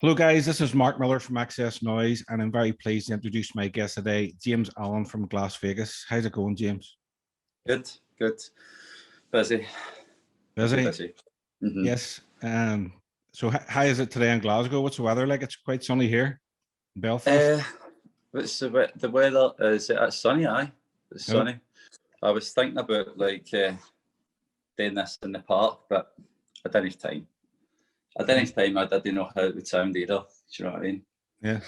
Hello, guys. This is Mark Millar from Access Noize, and I'm very pleased to introduce my guest today, James Allan from Glasvegas. How's it going, James? Good, good. Busy. Busy? Yes. So how is it today in Glasgow? What's the weather like? It's quite sunny here in Belfast. What's the weather? Is it's sunny? Aye, it's sunny. I was thinking about doing this in the park, but I didn't have time. I didn't know how it would sound either. Do you know what I mean? Yeah.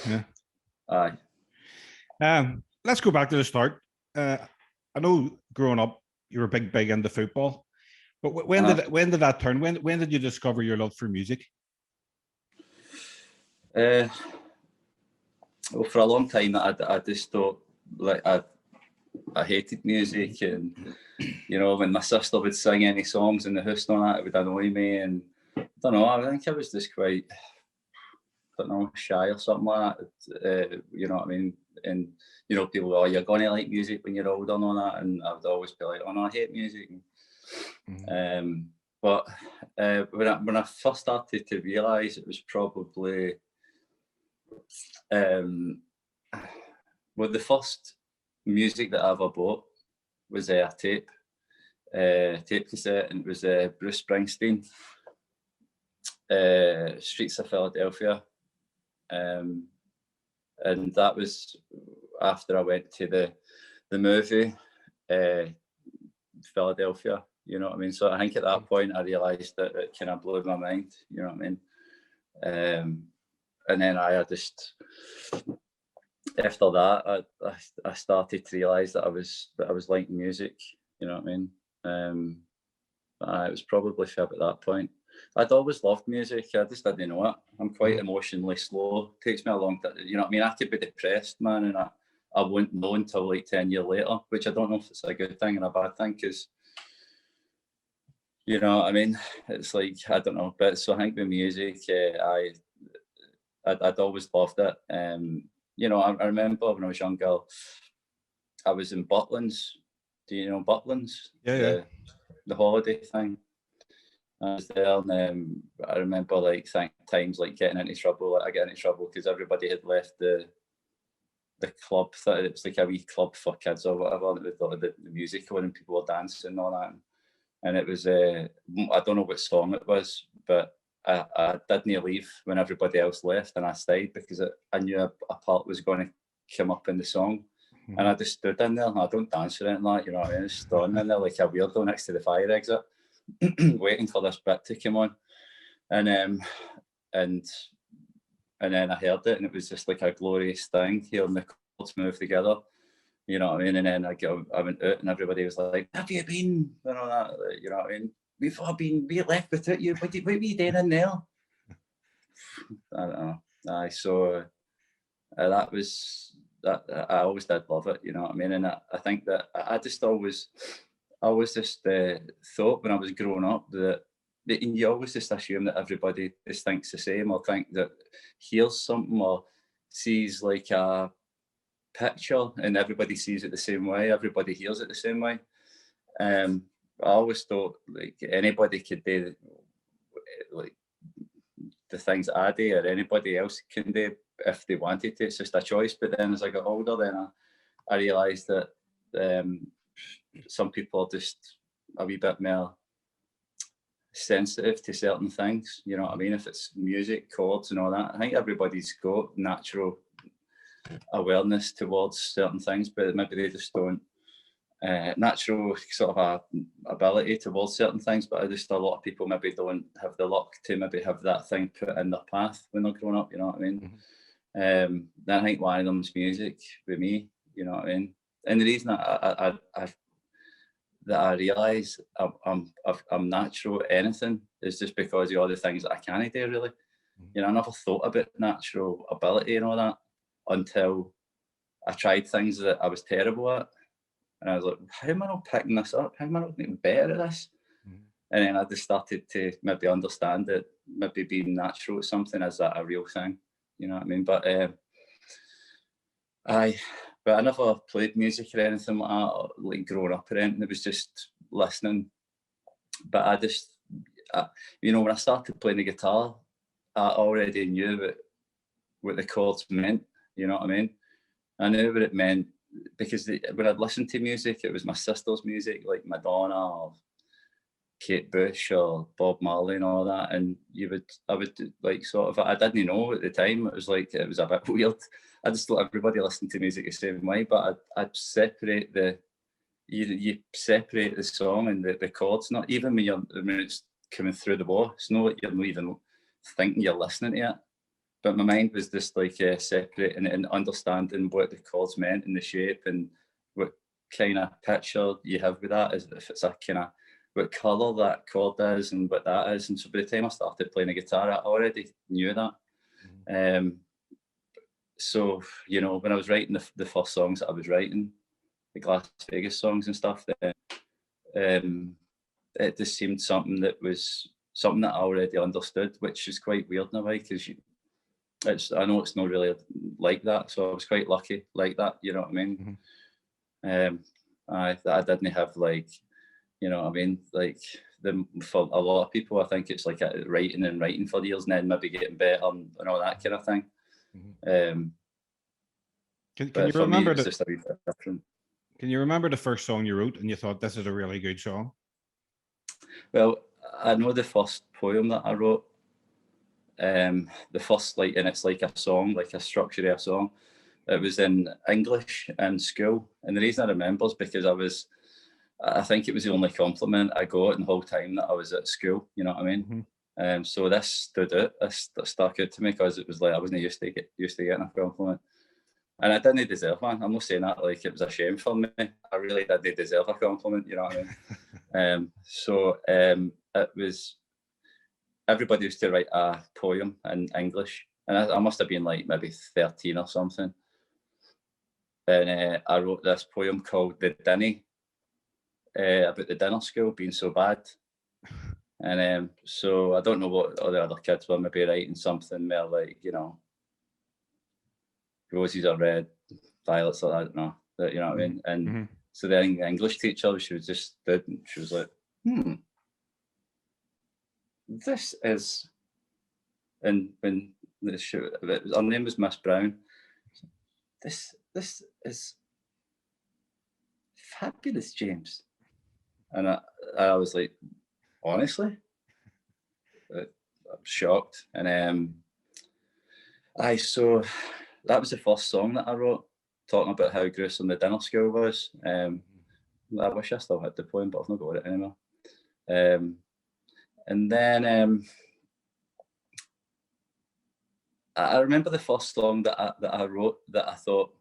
Aye. Let's go back to the start. I know growing up you were big into football, but when did that turn? When did you discover your love for music? Well, for a long time, I just thought I hated music, and when my sister would sing any songs in the house and all that, it would annoy me, and I don't know. I think I was just quite, shy or something like that. You know what I mean? And people go, "Oh, you're going to like music when you're older," and all that, and I would always be like, "Oh no, I hate music." But when I first started to realise, it was probably the first music that I ever bought was a tape cassette, and it was Bruce Springsteen, Streets of Philadelphia, and that was after I went to the movie Philadelphia. You know what I mean? So I think at that point I realised that it kind of blew my mind. You know what I mean? And then I just after that I started to realise that I was liking music. You know what I mean? It was probably about that point. I'd always loved music. I just didn't know it. I'm quite emotionally slow. It takes me a long time. You know what I mean? I could be depressed, man, and I wouldn't know until like 10 years later, which I don't know if it's a good thing or a bad thing, because you know what I mean? It's like, I don't know. But so I think with music, I'd always loved it. I remember when I was younger, I was in Butlins. Do you know Butlins? Yeah. The holiday thing. I was there, and I remember times like getting into trouble. I get into trouble because everybody had left the club. It was like a wee club for kids or whatever. It was the music on and people were dancing and all that. And it was I don't know what song it was, but I didn't leave when everybody else left, and I stayed because I knew a part was going to come up in the song. And I just stood in there. I don't dance or anything like that, you know what I mean? I just stood in there like a weirdo next to the fire exit, waiting for this bit to come on. And then I heard it, and it was just like a glorious thing, hearing the chords move together. You know what I mean? And then I went out, and everybody was like, "Have you been?" And all that. You know what I mean? We left without you. What were you doing in there? I don't know. So that was that. I always did love it. You know what I mean? And I think that I just always just thought when I was growing up that you always just assume that everybody just thinks the same, or think that hears something or sees like a picture and everybody sees it the same way, everybody hears it the same way. I always thought like anybody could do like the things I do, or anybody else can do if they wanted to. It's just a choice. But then as I got older, then I realised that some people are just a wee bit more sensitive to certain things. You know what I mean? If it's music, chords and all that, I think everybody's got natural awareness towards certain things, but maybe they just don't natural sort of ability towards certain things. But a lot of people maybe don't have the luck to maybe have that thing put in their path when they're growing up. You know what I mean? Then I think one of them's music with me. You know what I mean? And the reason that I realise I'm natural at anything is just because of all the things that I can't do. Really, you know, I never thought about natural ability and all that until I tried things that I was terrible at. And I was like, how am I not picking this up? How am I not getting better at this? And then I just started to maybe understand that maybe being natural at something is a real thing. You know what I mean? But I never played music or anything like that, or like growing up or anything. It was just listening. But when I started playing the guitar, already knew what the chords meant, you know what I mean? I knew what it meant because when I'd listen to music, it was my sister's music, like Madonna or Kate Bush or Bob Marley and all that. And I would like sort of, I didn't know at the time. It was a bit weird. I just thought everybody listened to music the same way, but I'd separate you separate the song and the chords, not even when it's coming through the wall. It's not like you're not even thinking you're listening to it. But my mind was just like separating and understanding what the chords meant and the shape and what kind of picture you have with that, is if it's a kind of what colour that chord is and what that is. And so by the time I started playing the guitar, I already knew that. So, you know, when I was writing the first songs that I was writing, the Glasvegas songs and stuff, it just seemed something that I already understood, which is quite weird in a way, because I know it's not really like that, so I was quite lucky like that, you know what I mean? I didn't have like, you know what I mean, like for a lot of people I think it's like writing for years and then maybe getting better and all that kind of thing. Can you remember it's just a bit different. Can you remember the first song you wrote and you thought this is a really good song? Well, I know the first poem that I wrote, the first, like, and it's like a song, like a structure of a song. It was in English in school, and the reason I remember is because I think it was the only compliment I got in the whole time that I was at school. You know what I mean? So this stood out. This stuck out to me because it was like I wasn't used to getting a compliment, and I didn't deserve one. I'm not saying that like it was a shame for me. I really didn't deserve a compliment. You know what I mean? It was. Everybody used to write a poem in English, and I must have been like maybe 13 or something. And I wrote this poem called "The Dinny," about the dinner school being so bad. And so I don't know what all the other kids were maybe writing something more like, you know, roses are red, violets are, I don't know, you know what I mean? And so the English teacher, she was like, this is, and when her name was Miss Brown, this is fabulous, James. And I was like, honestly, I'm shocked. And so that was the first song that I wrote, talking about how gruesome the dinner school was. I wish I still had the poem, but I've not got it anymore. And then I remember the first song that I wrote that I thought,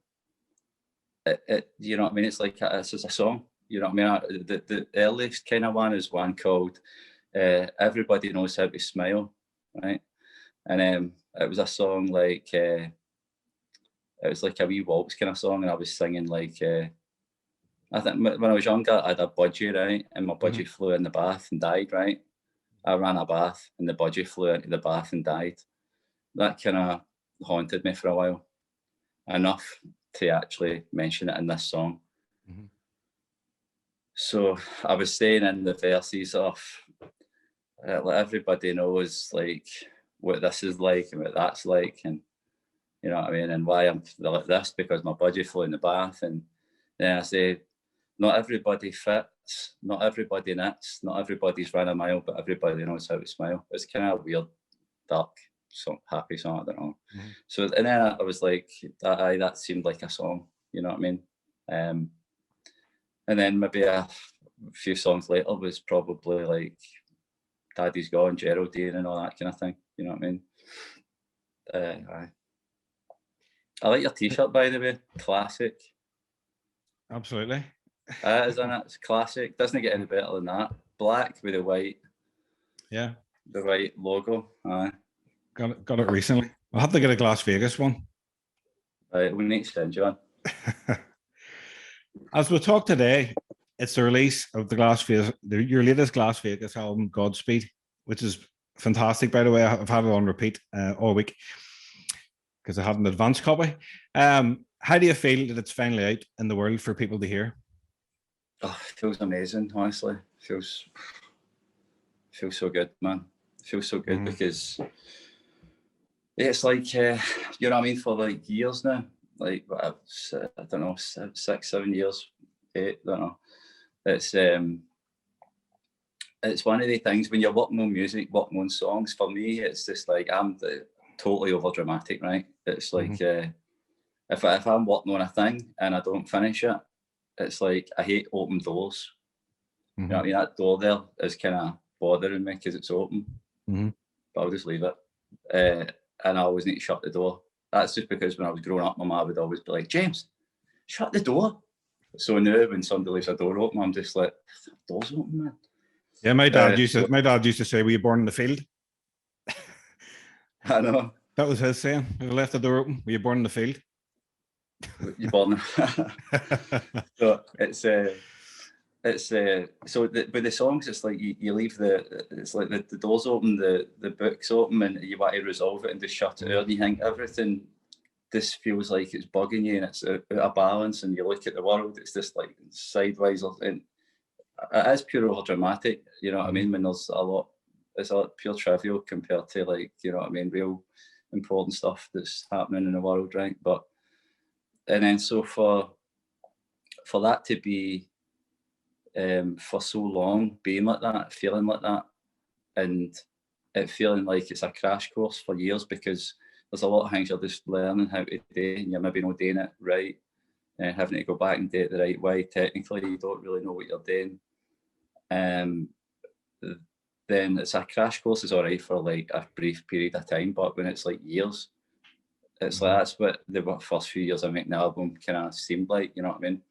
you know what I mean? It's like it's just a song. You know what I mean? The earliest kind of one is one called "Everybody Knows How to Smile," right? And it was a song like it was like a wee waltz kind of song, and I was singing like I think when I was younger, I had a budgie, right, and my budgie flew in the bath and died, right? I ran a bath, and the budgie flew into the bath and died. That kind of haunted me for a while, enough to actually mention it in this song. So I was saying in the verses of everybody knows like what this is like and what that's like, and you know what I mean, and why I'm like this, because my budgie flew in the bath. And then I say, not everybody fits, not everybody knits, not everybody's run a mile, but everybody knows how to smile. It's kind of weird, dark, happy song, I don't know. So, and then I was like, that seemed like a song, you know what I mean? And then maybe a few songs later was probably like Daddy's Gone, Geraldine, and all that kind of thing, you know what I mean? I like your t-shirt, by the way, classic. Absolutely. Isn't it? It's classic. Doesn't get any better than that. Black with the white. Yeah. The white logo. Got it recently. I'll have to get a Glasvegas one. Right, we need to send you one. As we talk today, it's the release of your latest Glasvegas album, Godspeed, which is fantastic, by the way. I've had it on repeat all week because I had an advance copy. How do you feel that it's finally out in the world for people to hear? Oh, it feels amazing, honestly. Feels so good, man. Feels so good because it's like, you know what I mean, for like years now, like, I don't know, 6, 7 years, 8, I don't know. It's one of the things when you're working on music, working on songs, for me, it's just like, I'm totally over dramatic, right? It's like, if I'm working on a thing and I don't finish it, it's like, I hate open doors. You know what I mean? That door there is kind of bothering me because it's open, but I'll just leave it. And I always need to shut the door. That's just because when I was growing up, my mum would always be like, James, shut the door. So now when somebody leaves a door open, I'm just like, the door's open, man. Yeah, my dad used to say, "Were you born in the field?" I know. That was his saying. He left the door open. Were you born in the field? You born. So so with the songs, it's like you leave it's like the doors open, the books open, and you want to resolve it and just shut it out. And you think everything just feels like it's bugging you and it's out of balance. And you look at the world, it's just like sideways, and it is pure over dramatic. You know what I mean? When there's it's a lot pure trivial compared to, like, you know what I mean, real important stuff that's happening in the world, right? But and then so for that to be for so long being like that, feeling like that, and it feeling like it's a crash course for years, because there's a lot of things you're just learning how to do and you're maybe not doing it right, and having to go back and do it the right way. Technically, you don't really know what you're doing. Then it's a crash course is all right for like a brief period of time, but when it's like years, it's like that's what the first few years of making the album kind of seemed like, you know what I mean?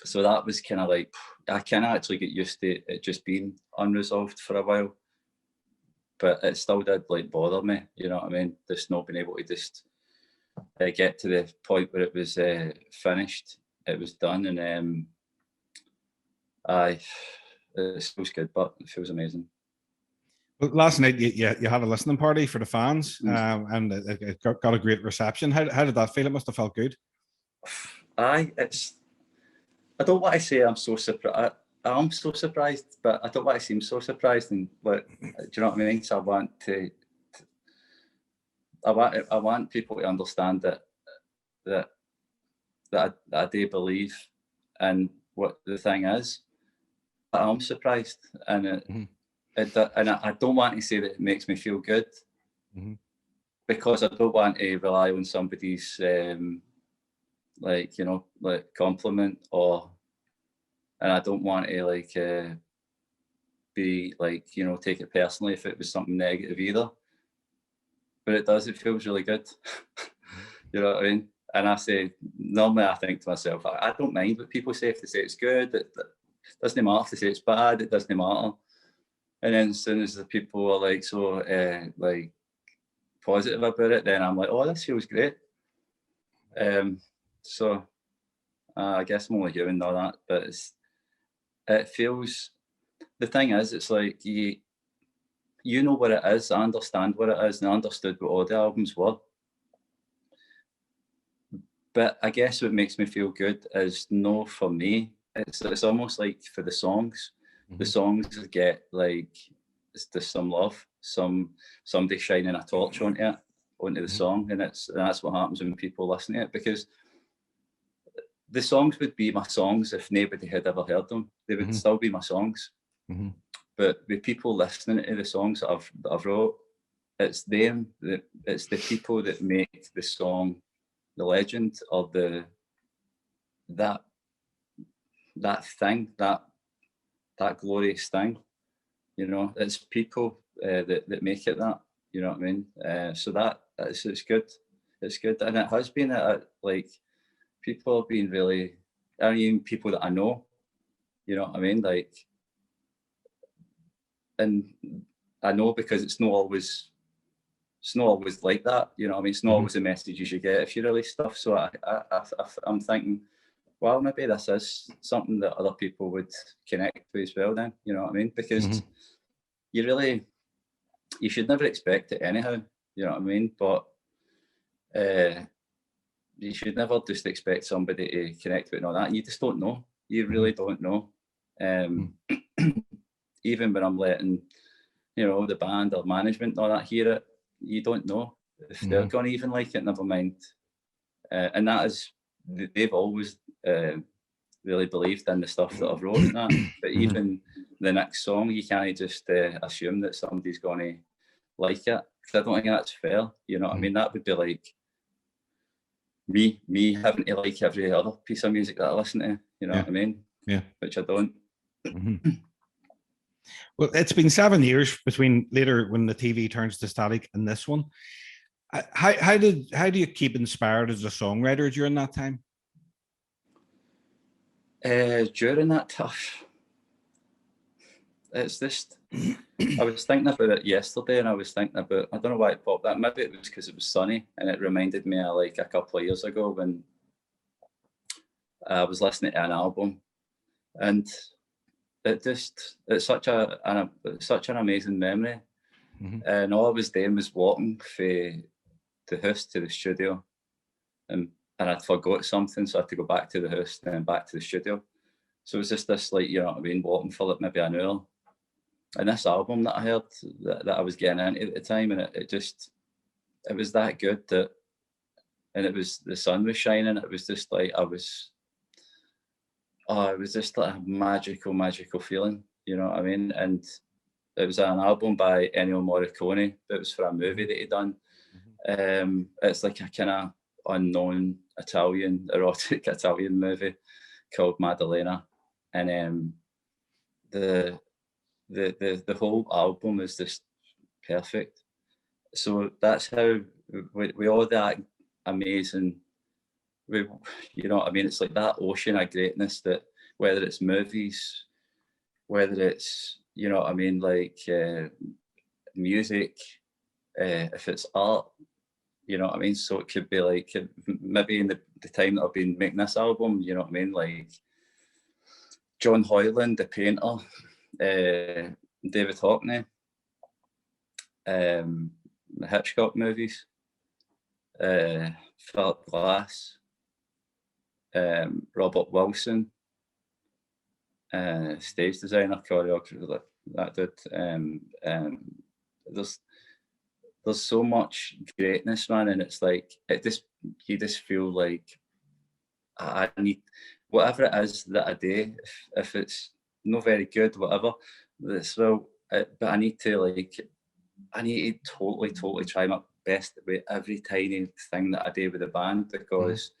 So that was kind of like, I kind of actually get used to it just being unresolved for a while, but it still did like bother me, you know what I mean? Just not being able to just get to the point where it was finished, it was done, and it feels good, but it feels amazing. Well, last night you had a listening party for the fans, and it got a great reception. How did that feel? It must have felt good. I don't want to say I'm so surprised. I'm so surprised, but I don't want to seem so surprised. And like, do you know what I mean? So I want people to understand that I do believe in what the thing is. I'm surprised, and I don't want to say that it makes me feel good, because I don't want to rely on somebody's like, you know, like compliment, and I don't want to like be like, you know, take it personally if it was something negative either. But it does, it feels really good. You know what I mean? And I say, normally I think to myself, I don't mind what people say. If they say it's good, it doesn't matter. If they say it's bad, it doesn't matter. And then as soon as the people are like so like positive about it, then I'm like, oh, this feels great. So I guess I'm only human and all that, but it feels, the thing is, it's like you know what it is. I understand what it is, and I understood what all the albums were. But I guess what makes me feel good is, no, for me, it's almost like for the songs, the songs get like, it's just some love, somebody shining a torch onto the song, and that's what happens when people listen to it, because the songs would be my songs if nobody had ever heard them. They would still be my songs. But with people listening to the songs that I've wrote, it's them, it's the people that make the song the legend, or that thing, that glorious thing. You know, it's people that make it that. You know what I mean? So it's good. It's good, and it has been like, people have been really, I mean, people that I know. You know what I mean? Like, and I know because it's not always like that. You know what I mean? It's not always the messages you get if you release stuff. So I'm thinking, well, maybe this is something that other people would connect to as well then, you know what I mean? Because you should never expect it anyhow, you know what I mean? But you should never just expect somebody to connect with it and all that. You just don't know. You really don't know. Even when I'm letting, you know, the band or management and all that hear it, you don't know if they're going to even like it, never mind. And that is, they've always really believed in the stuff that I've wrote and that. But even the next song, you can't just assume that somebody's going to like it. 'Cause I don't think that's fair. You know what I mean? That would be like me having to like every other piece of music that I listen to. You know what I mean? Yeah. Which I don't. Well, it's been 7 years between later when the TV turns to static and this one. How do you keep inspired as a songwriter during that time? During that tough, it's just, I was thinking about it yesterday, and I was thinking about, I don't know why it popped that. Maybe it was because it was sunny, and it reminded me of like a couple of years ago when I was listening to an album, and it's such an amazing memory. And all I was doing was walking from the house to the studio, and I'd forgot something, so I had to go back to the house and then back to the studio. So it was just this, like, you know what I mean, walking for like maybe an hour. And this album that I heard that I was getting into at the time, and it was that good that, and it was, the sun was shining. It was just like, it was just like a magical feeling, you know what I mean? And it was an album by Ennio Morricone. It was for a movie that he'd done. It's like a kind of unknown erotic Italian movie called Maddalena, and the whole album is just perfect. So that's how we all that amazing, you know what I mean, it's like that ocean of greatness, that whether it's movies, whether it's, you know what I mean, like music, if it's art, you know what I mean. So it could be like, maybe in the time that I've been making this album, you know what I mean, like John Hoyland, the painter, David Hockney, the Hitchcock movies, Philip Glass, Robert Wilson, stage designer, choreographer, that dude. There's so much greatness, man, and it's like, you just feel like I need whatever it is that I do. If it's not very good, whatever, but I need to totally try my best with every tiny thing that I do with the band, because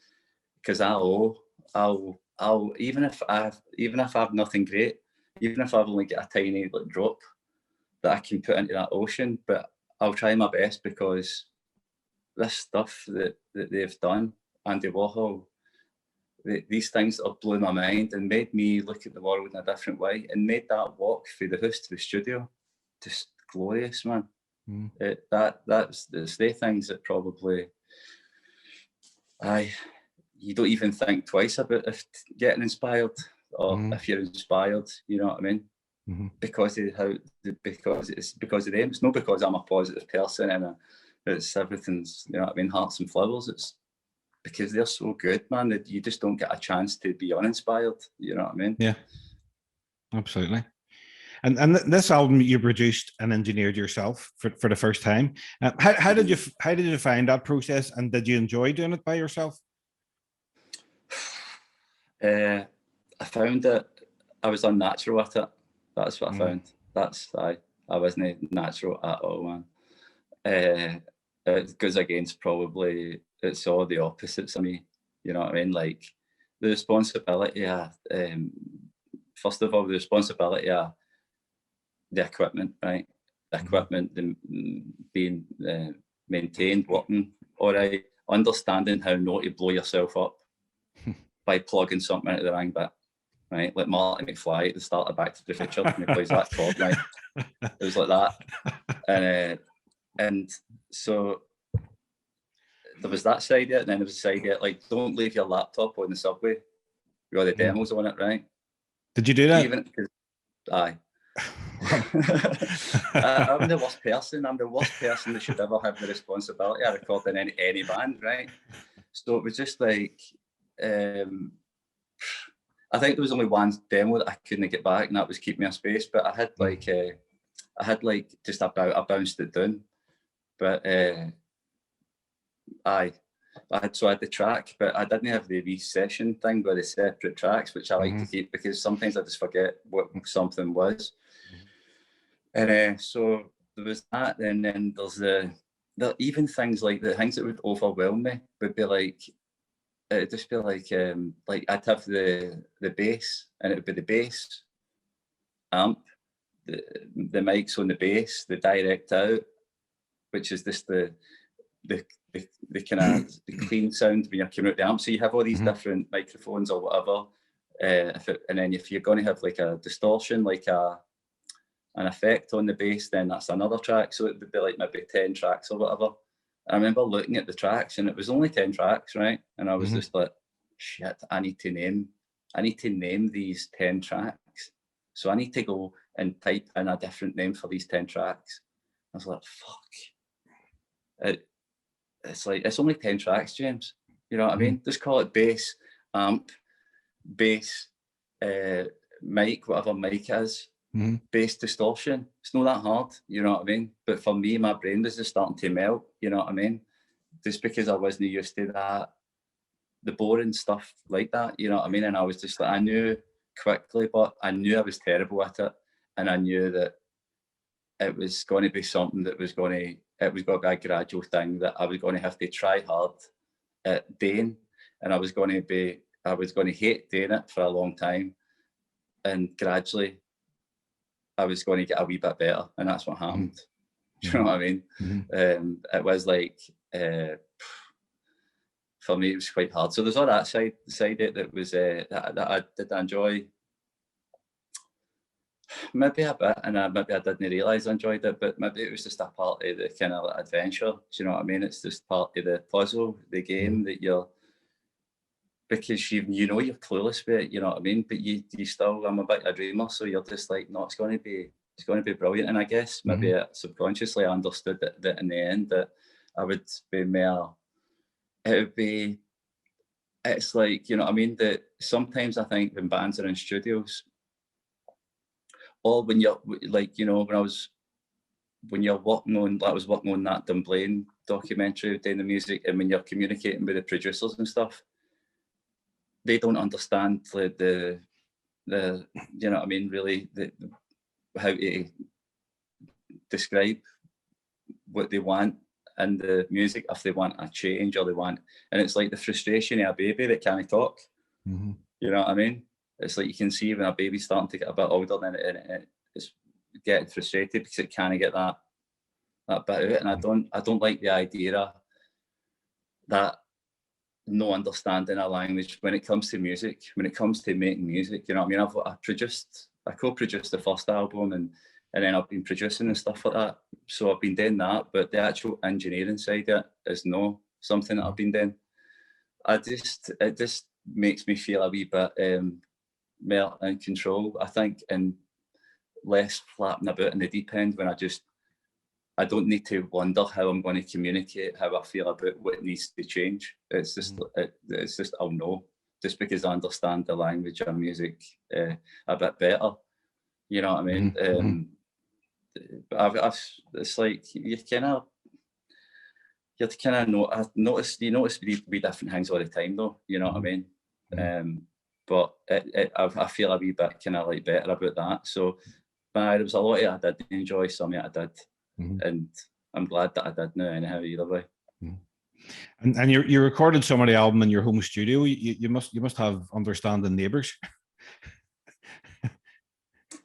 I'll even if I've nothing great, even if I've only got a tiny like drop that I can put into that ocean, but I'll try my best, because this stuff that they've done, Andy Warhol, these things have blown my mind and made me look at the world in a different way, and made that walk through the house to the studio just glorious, man. That's the things that probably you don't even think twice about if getting inspired, or if you're inspired, you know what I mean? Because of them. It's not because I'm a positive person and it's everything's, you know what I mean, hearts and flowers. It's because they're so good, man, that you just don't get a chance to be uninspired, you know what I mean? Yeah, absolutely. And this album you produced and engineered yourself for the first time. How did you find that process, and did you enjoy doing it by yourself? I found that I was unnatural at it. That's what I found. I wasn't natural at all, man. It goes against probably, it's all the opposites of me, you know what I mean? Like the responsibility, first of all, the responsibility of the equipment, right? The equipment being maintained, working, all right, understanding how not to blow yourself up by plugging something into the wrong bit. Right, like Marty McFly at the start of Back to the Future, and he plays that chord, right? It was like that, and so there was that side of it, and then there was the side of it, like, don't leave your laptop on the subway with all the demos on it, right? Did you do that? Even because, aye. I'm the worst person. I'm the worst person that should ever have the responsibility of recording any band, right? So it was just like, I think there was only one demo that I couldn't get back, and that was Keep Me a Space. But I had like just about I bounced it down But I had the track, but I didn't have the session thing with the separate tracks, which I like to keep, because sometimes I just forget what something was. And so there was that, and then there's the even things like the things that would overwhelm me would be like, it'd just be like I'd have the bass, and it would be the bass amp, the mics on the bass, the direct out, which is just the kind of the clean sound when you're coming out the amp. So you have all these different microphones or whatever, and then if you're going to have like a distortion, like an effect on the bass, then that's another track. So it would be like maybe 10 tracks or whatever. I remember looking at the tracks, and it was only 10 tracks, right? And I was just like, shit, I need to name these 10 tracks. So I need to go and type in a different name for these 10 tracks. I was like, fuck. It's like, it's only 10 tracks, James. You know what I mean? Just call it bass, amp, bass, mic, whatever mic is, bass distortion. It's not that hard, you know what I mean? But for me, my brain was just starting to melt, you know what I mean? Just because I wasn't used to that, the boring stuff like that, you know what I mean? And I was just like, I knew quickly, but I knew I was terrible at it. And I knew that it was going to be something that was going to be a gradual thing that I was going to have to try hard at doing. And I was going to hate doing it for a long time. And gradually, I was going to get a wee bit better. And that's what happened. Do you know what I mean? It was like, for me, it was quite hard. So there's all that side it that was, that I did enjoy. Maybe a bit, and maybe I didn't realise I enjoyed it, but maybe it was just a part of the kind of adventure. Do you know what I mean? It's just part of the puzzle, the game that because you know you're clueless with it, you know what I mean? But you still, I'm a bit of a dreamer, so you're just like, no, it's going to be brilliant. And I guess maybe subconsciously I understood that in the end that I would be more. It's like, you know what I mean? That sometimes I think when bands are in studios, or when you're like, you know, when you're working on, I was working on that Dunblane documentary doing the music, and when you're communicating with the producers and stuff, they don't understand the you know what I mean, really how to describe what they want in the music, if they want a change or they want, and it's like the frustration of a baby that can't talk. You know what I mean? It's like you can see when a baby's starting to get a bit older, and it's getting frustrated because it can't get that bit out. And I don't like the idea that no understanding a language when it comes to music, when it comes to making music. You know what I mean? I co-produced the first album, and then I've been producing and stuff like that. So I've been doing that, but the actual engineering side of it is not something that I've been doing. It just makes me feel a wee bit more in control, I think, and less flapping about in the deep end when I don't need to wonder how I'm going to communicate how I feel about what needs to change. It's just I'll know, just because I understand the language of music a bit better. You know what I mean? It's like you notice wee different things all the time, though. You know what I mean? But I feel a wee bit kind of like better about that. So, there was a lot of it I did enjoy, some of it I did, and I'm glad that I did now. Anyhow, either way. And you recorded some of the album in your home studio. You must have understanding neighbours.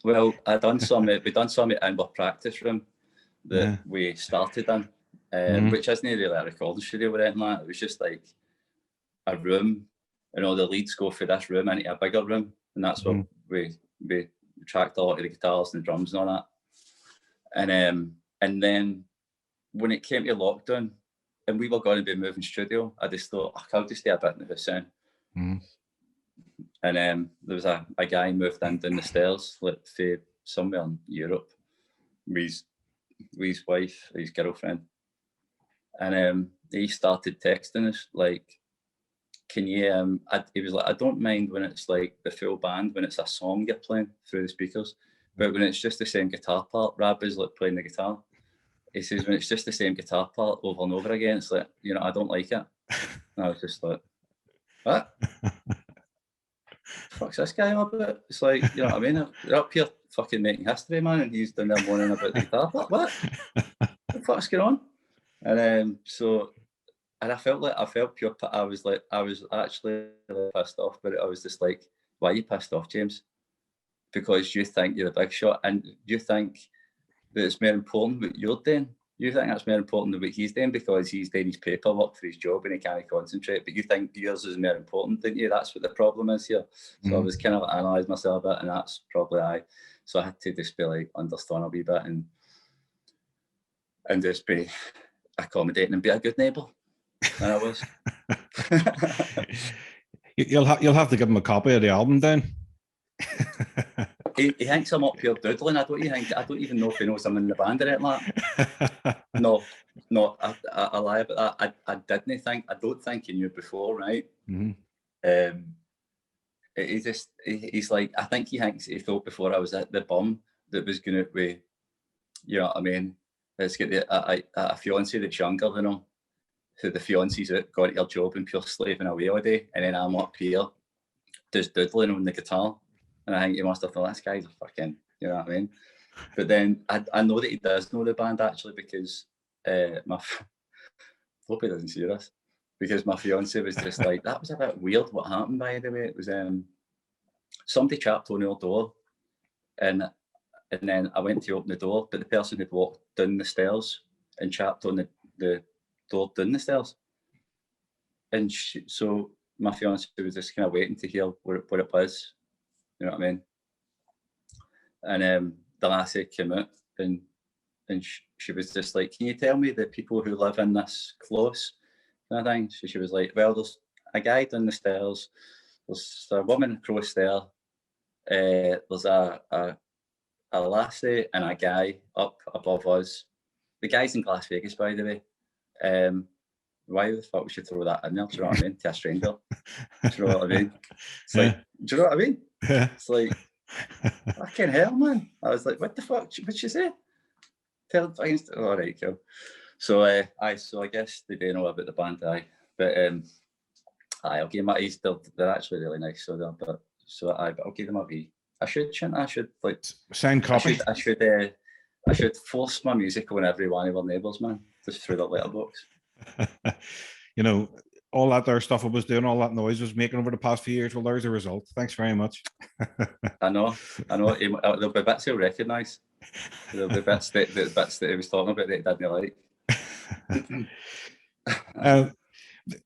Well, we done some in our practice room that we started in, which isn't really a recording studio or anything like that. It was just like a room, and all the leads go for this room into a bigger room, and that's what we tracked a lot of the guitars and the drums and all that. And then when it came to lockdown, and we were going to be moving studio, I just thought, I'll just stay a bit in the house soon. And there was a guy moved in down the stairs, like somewhere in Europe, with his wife, his girlfriend. And he started texting us like, can you, he was like, I don't mind when it's like the full band, when it's a song you're playing through the speakers, but when it's just the same guitar part, Rab is like playing the guitar. he says, when it's just the same guitar part over and over again, it's like, you know, I don't like it. And I was just like, what? Fuck's this guy on about? It's like, you know what I mean? They're up here fucking making history, man, and he's down there moaning about the guitar part. What the fuck's going on? And and I felt pure. I was actually really pissed off, but I was just like, why are you pissed off, James? Because you think you're a big shot, and you think that it's more important what you're doing. You think that's more important than what he's doing because he's doing his paperwork for his job and he can't concentrate. But you think yours is more important, don't you? That's what the problem is here. So I was kind of analysing myself a bit, and that's probably So I had to just be like, understand a wee bit and just be accommodating and be a good neighbour. And I was. You'll have to give him a copy of the album then. He thinks I'm up here doodling. I don't even know if he knows I'm in the band or anything like that. No, I lie about that. I don't think he knew before, right? Mm-hmm. He's like, I think he thought before I was at the bum that was going to be, you know what I mean? Let's get a fiance that's younger than him. So the fiance's out, got your job and pure slaving away all day, and then I'm up here just doodling on the guitar. And I think he must have thought, this guy's a fucking, you know what I mean? But then I know that he does know the band actually because hope he doesn't see this, because my fiance was just like, that was a bit weird what happened, by the way. It was somebody chapped on our door, and then I went to open the door, but the person had walked down the stairs and chapped on the door down the stairs. And so my fiance was just kind of waiting to hear what it was. You know what I mean? And the lassie came out and she was just like, can you tell me the people who live in this close? And I think she was like, well, there's a guy down the stairs, there's a woman across there, there's a lassie and a guy up above us. The guy's in Glasvegas, by the way. Why the fuck would you throw that in there? Do you know what I mean? To a stranger. Do you know what I mean? It's like, do you know what I mean? It's like, fucking hell, man. I was like, what the fuck? What'd she say? Tell things. All right, cool. So I guess they do know about the band, but I'll give them a. They're actually really nice, so I'll give them a V. I should like sign copy. I should force my music on every one of our neighbours, man, just through the letterbox. You know, all that there stuff I was doing, all that noise was making over the past few years. Well, there's a result. Thanks very much. I know. There'll be bits he'll recognise. There'll be bits that he was talking about that he didn't like.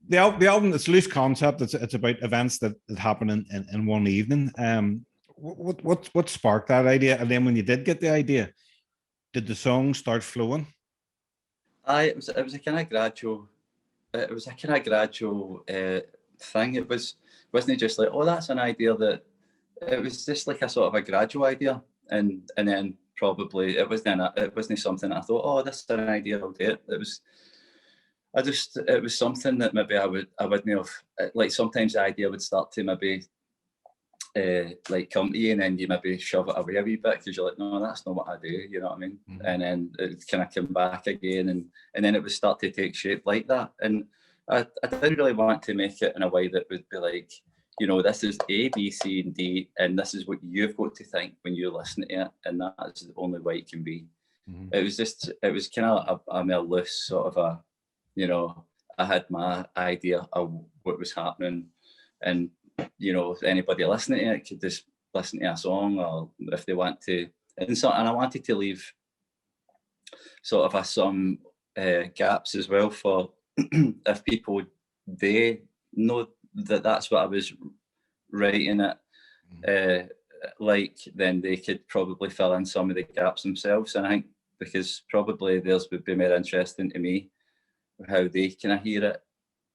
The album, it's a loose concept. It's about events that happen in one evening. What sparked that idea? And then when you did get the idea, did the song start flowing? It was a kind of gradual. It was a kind of gradual thing. It wasn't just like, oh, that's an idea. That it was just like a sort of a gradual idea, and then probably it wasn't something I thought, oh, this is an idea, I'll do it. It was something that maybe I wouldn't have, like, sometimes the idea would start to maybe like come to you, and then you maybe shove it away a wee bit because you're like, no, that's not what I do, you know what I mean? Mm-hmm. And then it kind of come back again, and then it would start to take shape like that. And I didn't really want to make it in a way that would be like, you know, this is A, B, C, and D, and this is what you've got to think when you listen to it, and that's the only way it can be. Mm-hmm. It was kind of a more loose sort of a, you know, I had my idea of what was happening, and, you know, if anybody listening to it could just listen to a song, or if they want to, and I wanted to leave sort of some gaps as well for if people, they know that that's what I was writing it like, then they could probably fill in some of the gaps themselves. And I think because probably theirs would be more interesting to me, how they kind of hear it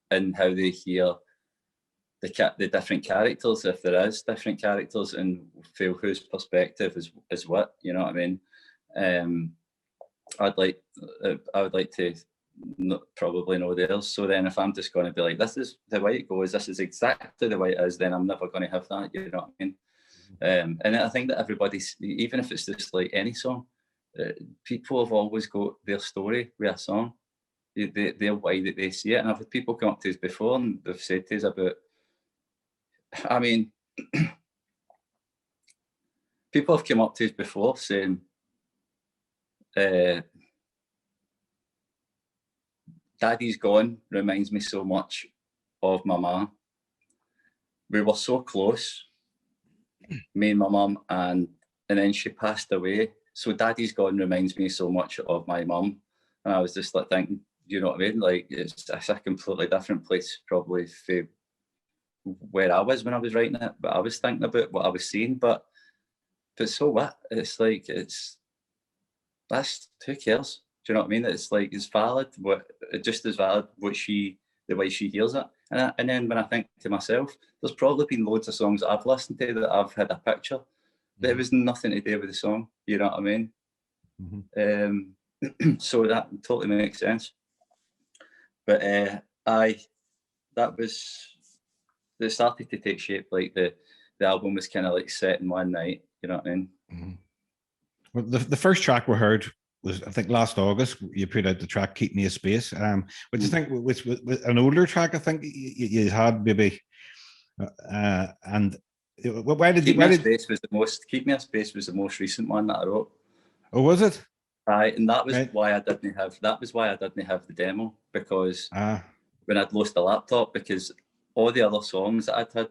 and how they hear the different characters, if there is different characters, and feel whose perspective is what, you know what I mean? I would like to probably know theirs. So then if I'm just going to be like, this is the way it goes, this is exactly the way it is, then I'm never going to have that, you know what I mean? And I think that everybody's, even if it's just like any song, people have always got their story with a song, their way that they see it. And I've had people come up to us before and they've said to us about, I mean, people have come up to us before saying, Daddy's Gone reminds me so much of my mum. We were so close, me and my mum, and then she passed away. So Daddy's Gone reminds me so much of my mum. And I was just like thinking, you know what I mean? Like it's a completely different place probably for where I was when I was writing it, but I was thinking about what I was seeing. But so what? It's like, that's, who cares? Do you know what I mean? It's like, it's valid, just as valid the way she hears it. And then when I think to myself, there's probably been loads of songs that I've listened to that I've had a picture that it was nothing to do with the song. You know what I mean? Mm-hmm. So that totally makes sense. But it started to take shape. Like the album was kind of like set in one night. You know what I mean? Mm-hmm. Well, the first track we heard was, I think, last August. You put out the track "Keep Me a Space," which I think was an older track. I think you had maybe, and why did Keep Me a Space was the most recent one that I wrote. Oh, was it? Right, and that was why I didn't have the demo, because when I'd lost the laptop, because all the other songs that I'd had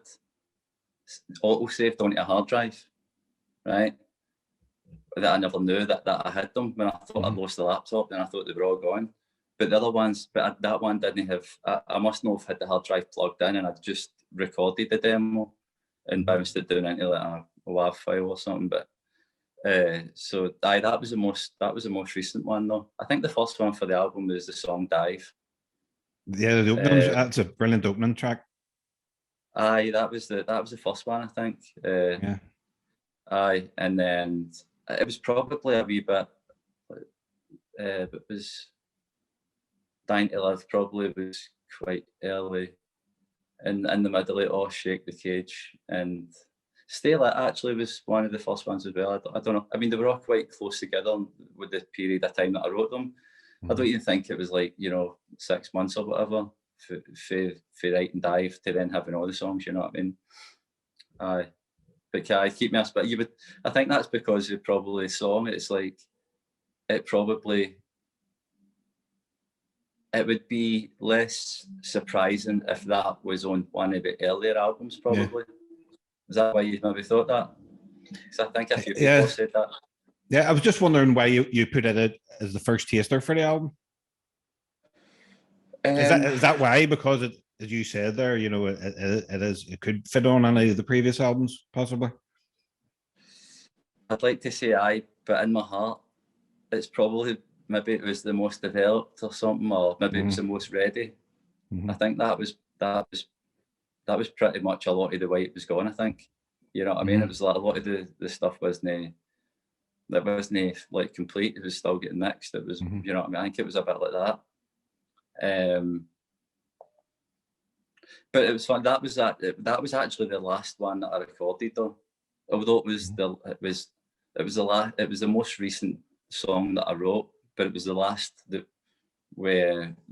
auto saved onto a hard drive, right? That I never knew that I had them. When I thought I'd lost the laptop, then I thought they were all gone. But the other ones, that one didn't have. I must not have had the hard drive plugged in, and I just recorded the demo and bounced it down into like a WAV file or something. But so that was the most recent one though. I think the first one for the album was the song "Dive." Yeah, the opening, that's a brilliant opening track. That was the first one, I think. Yeah. And then it was probably a wee bit, but it was Dying to Live probably was quite early, in the middle of Oh Shake the Cage, and Stay Lit actually was one of the first ones as well. I don't know. I mean, they were all quite close together with the period of time that I wrote them. I don't even think it was like 6 months or whatever for writing Dive to then having all the songs. You know what I mean? But I Keep Me a Space. I think that's because you probably song. It's like it would be less surprising if that was on one of the earlier albums, probably. Yeah. Is that why you maybe thought that? Because I think a few people said that. Yeah, I was just wondering why you put it as the first taster for the album. Is that why? Because it, as you said there, it could fit on any of the previous albums, possibly. I'd like to say aye, but in my heart, it's probably maybe it was the most developed or something, or maybe it was the most ready. I think that was pretty much a lot of the way it was going. I think, you know what I mean. It was like a lot of the stuff wasn't like complete. It was still getting mixed. It was, you know what I mean. I think it was a bit like that. But it was fun. That was actually the last one that I recorded though. Although it was the most recent song that I wrote, but it was the last that we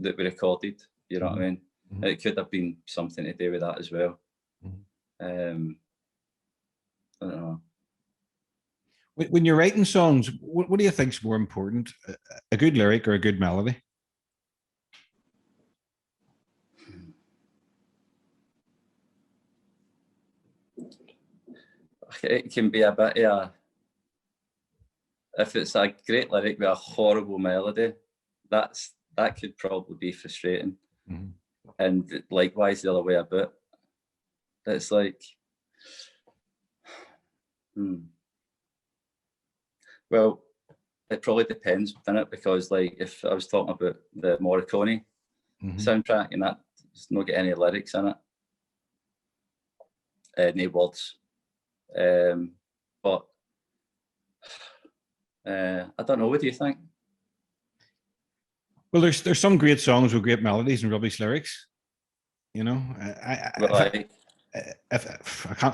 recorded. You know what I mean? It could have been something to do with that as well. I don't know. When you're writing songs, what do you think is more important, a good lyric or a good melody? It can be a bit of if it's a great lyric with a horrible melody, that could probably be frustrating. And likewise the other way about. It's like, well, it probably depends, doesn't it? Because like if I was talking about the Morricone soundtrack, and that does not get any lyrics in it, no words. But I don't know. What do you think? Well, there's some great songs with great melodies and rubbish lyrics. You know, I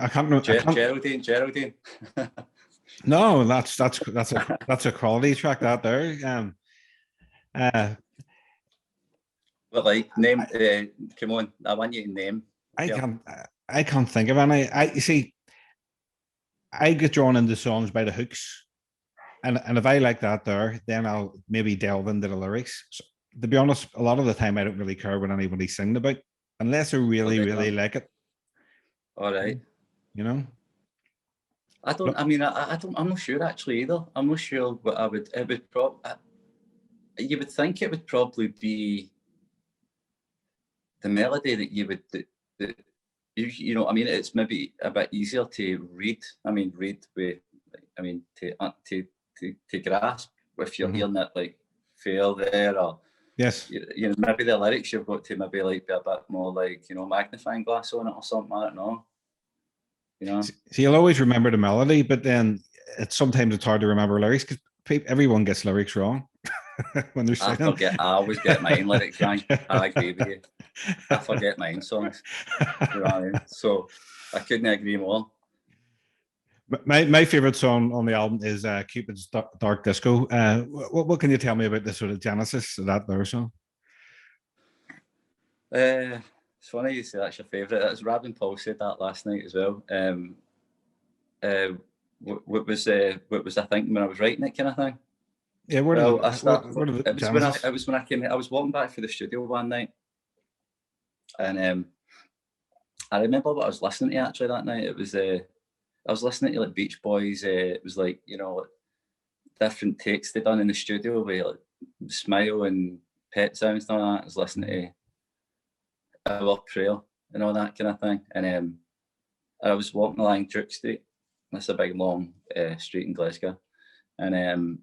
can't know. Geraldine. No, that's a quality track that there. Uh, But like, name, come on, I want you to name. I Yeah. can't think of any. You see, I get drawn into songs by the hooks, and if I like that there, then I'll maybe delve into the lyrics. So, to be honest, a lot of the time I don't really care what anybody's singing about, unless I really, really like it. All right. You know. I don't. I mean, I don't. I'm not sure actually either. I'm not sure what I would. It would you would think it would probably be the melody that you would. That you know. I mean, it's maybe a bit easier to read. I mean, read with. I mean, to grasp if you're hearing it like fail there or. Yes. You know, maybe the lyrics you've got to maybe like be a bit more like, you know, magnifying glass on it or something. I don't know. You know. So you'll always remember the melody, but then sometimes it's hard to remember lyrics because everyone gets lyrics wrong when they're singing. I always get my lyrics wrong. I agree with you. I forget my own songs. You know what I mean? So I couldn't agree more. My favorite song on the album is Cupid's Dark Disco. What can you tell me about the sort of genesis of that there song? It's funny you say that's your favourite. That's Rab Paul said that last night as well. What was I thinking when I was writing it, kind of thing? Yeah, it was when I came. I was walking back through the studio one night, and I remember what I was listening to actually that night. It was I was listening to like Beach Boys. It was like, you know, different takes they done in the studio with like Smile and Pet Sounds and all that. I was listening to Our Prayer and all that kind of thing. And I was walking along Duke Street. That's a big long street in Glasgow. And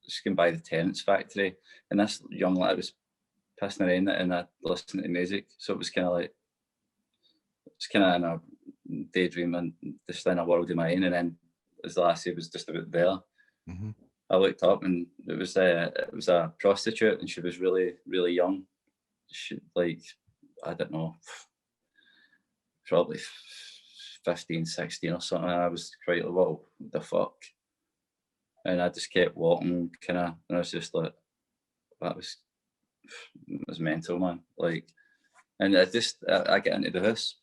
just going by the Tenants Factory. And this young lad was pissing around and I listened to music. So it was kind of like, it's kind of in a daydream and just in a world of my own. And then as the lassie was just about there, I looked up and it was a prostitute and she was really, really young. She, like, I don't know, probably 15, 16 or something. And I was quite like, what the fuck? And I just kept walking, kind of, and I was just like, it was mental, man. Like, and I get into the house,